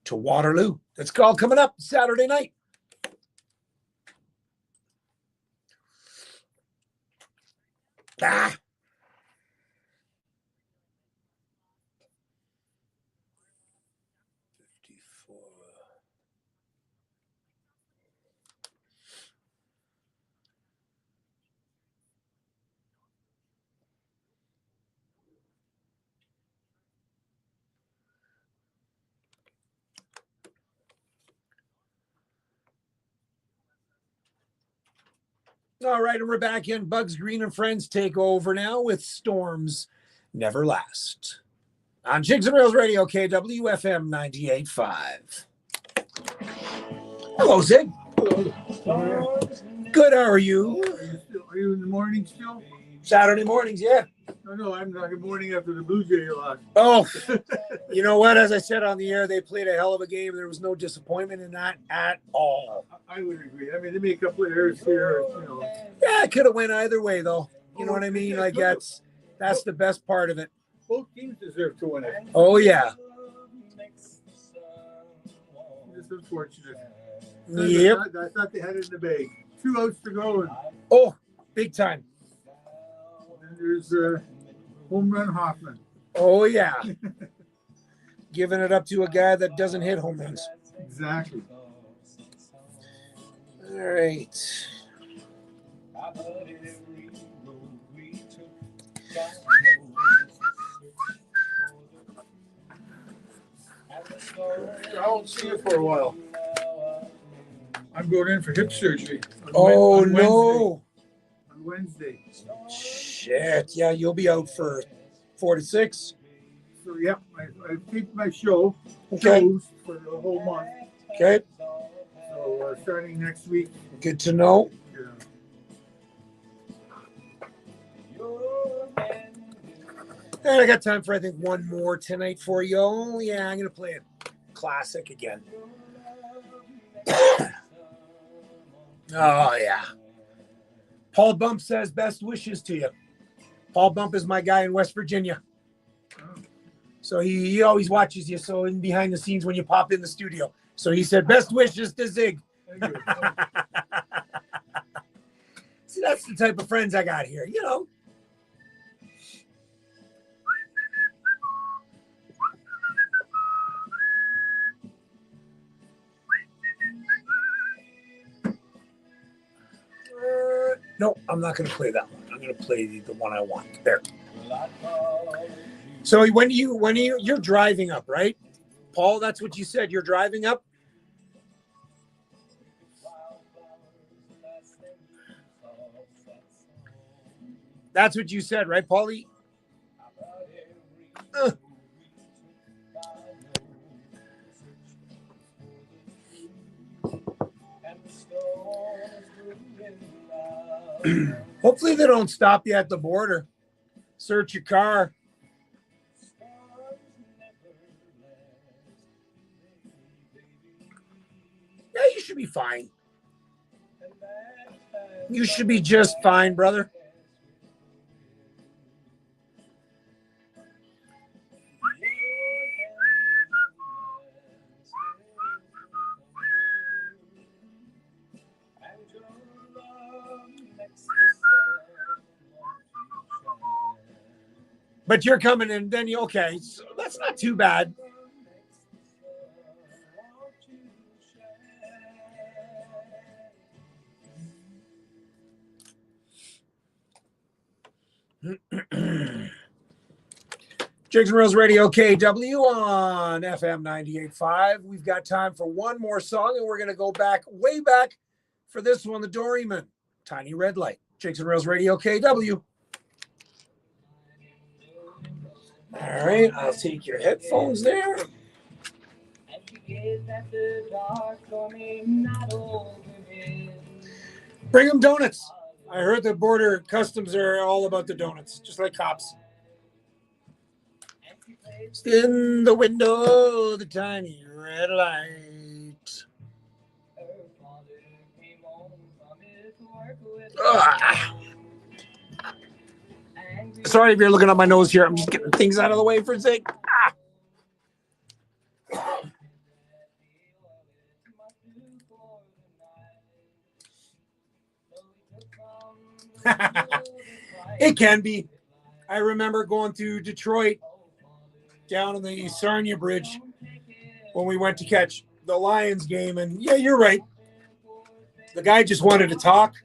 S2: to Waterloo. That's called coming up Saturday night. Ah. All right, and we're back in. Bugs Green and Friends take over now with Storms Never Last. On Jigs and Reels Radio, KWFM 98.5. Hello, Zig.
S12: Hello.
S2: Good, how are you?
S12: Are you in the morning still?
S2: Saturday mornings, yeah.
S12: No, I'm like a morning after the Blue Jay lost.
S2: Oh, you know what? As I said on the air, they played a hell of a game. There was no disappointment in that at all.
S12: I would agree. I mean, they made a couple of errors here, you know.
S2: Yeah, it could have went either way, though. You know what I mean? Like, that's the best part of it.
S12: Both teams deserve to win it.
S2: Oh, yeah.
S12: It's unfortunate.
S2: Yep.
S12: I thought they had it in the bag. 2 outs to go.
S2: Oh, big time.
S12: And there's home run Hoffman.
S2: Oh, yeah. Giving it up to a guy that doesn't hit home runs.
S12: Exactly.
S2: All right.
S12: I won't see you for a while. I'm going in for hip surgery.
S2: Oh, no.
S12: On Wednesday.
S2: Shit. Yeah, you'll be out for 4 to 6.
S12: So, yeah, I taped my show
S2: Okay.
S12: for the whole month.
S2: Okay.
S12: So, starting next week.
S2: Good to know.
S12: Yeah.
S2: And I got time for, I think, one more tonight for you. Oh, yeah, I'm going to play a classic again. Oh, yeah. Paul Bump says best wishes to you. Paul Bump is my guy in West Virginia. So he always watches you. So in behind the scenes when you pop in the studio. So he said best wishes to Zig. See, that's the type of friends I got here, you know. No, I'm not going to play that one. I'm going to play the one I want. There. So when you're driving up, right? Paul, that's what you said. You're driving up? That's what you said, right, Paulie? Hopefully they don't stop you at the border. Search your car. Yeah, you should be fine. You should be just fine, brother. But you're coming in, then you okay. So that's not too bad. Jigs and Reels Radio KW on FM 98.5. We've got time for one more song, and we're going to go back, way back for this one, the Doryman, Tiny Red Light. Jigs and Reels Radio KW. All right, I'll take your headphones there. Bring them donuts. I heard the border customs are all about the donuts, just like cops. In the window, the tiny red light. Ugh. Sorry if you're looking at my nose here. I'm just getting things out of the way for a sec. It can be. I remember going to Detroit down on the Sarnia Bridge when we went to catch the Lions game. And yeah, you're right. The guy just wanted to talk.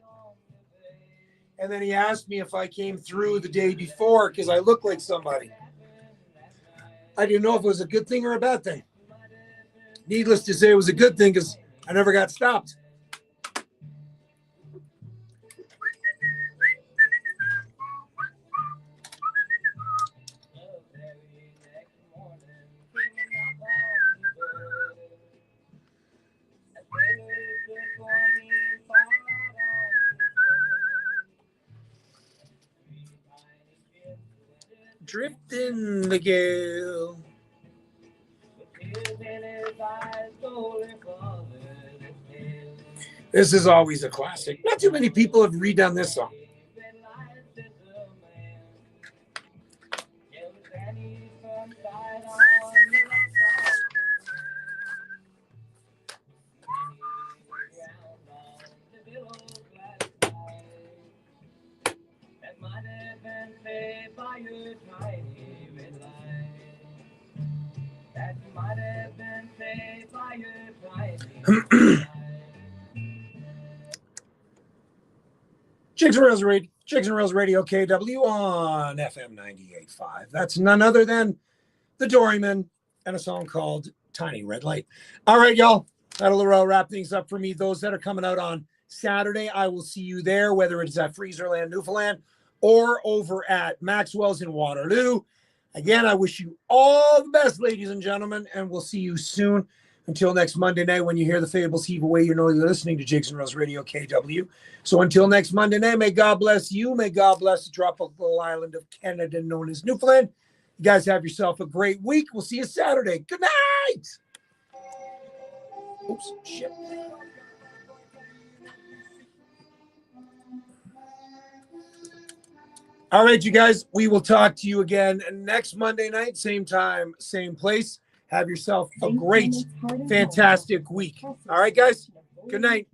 S2: And then he asked me if I came through the day before because I looked like somebody. I didn't know if it was a good thing or a bad thing. Needless to say, it was a good thing because I never got stopped. Drifting the gale. This is always a classic. Not too many people have redone this song. Jigs and Reels Radio KW on FM 98.5. That's none other than the Doryman and a song called Tiny Red Light. All right, y'all. That'll wrap things up for me. Those that are coming out on Saturday, I will see you there, whether it's at Freezerland, Newfoundland, or over at Maxwell's in Waterloo. Again, I wish you all the best, ladies and gentlemen, and we'll see you soon. Until next Monday night, when you hear the fables heave away, you know you're listening to Jigs and Reels Radio KW. So until next Monday night, may God bless you. May God bless the tropical island of Canada known as Newfoundland. You guys have yourself a great week. We'll see you Saturday. Good night. Oops, shit. All right, you guys, we will talk to you again next Monday night, same time, same place. Have yourself a great, fantastic week. All right, guys, good night.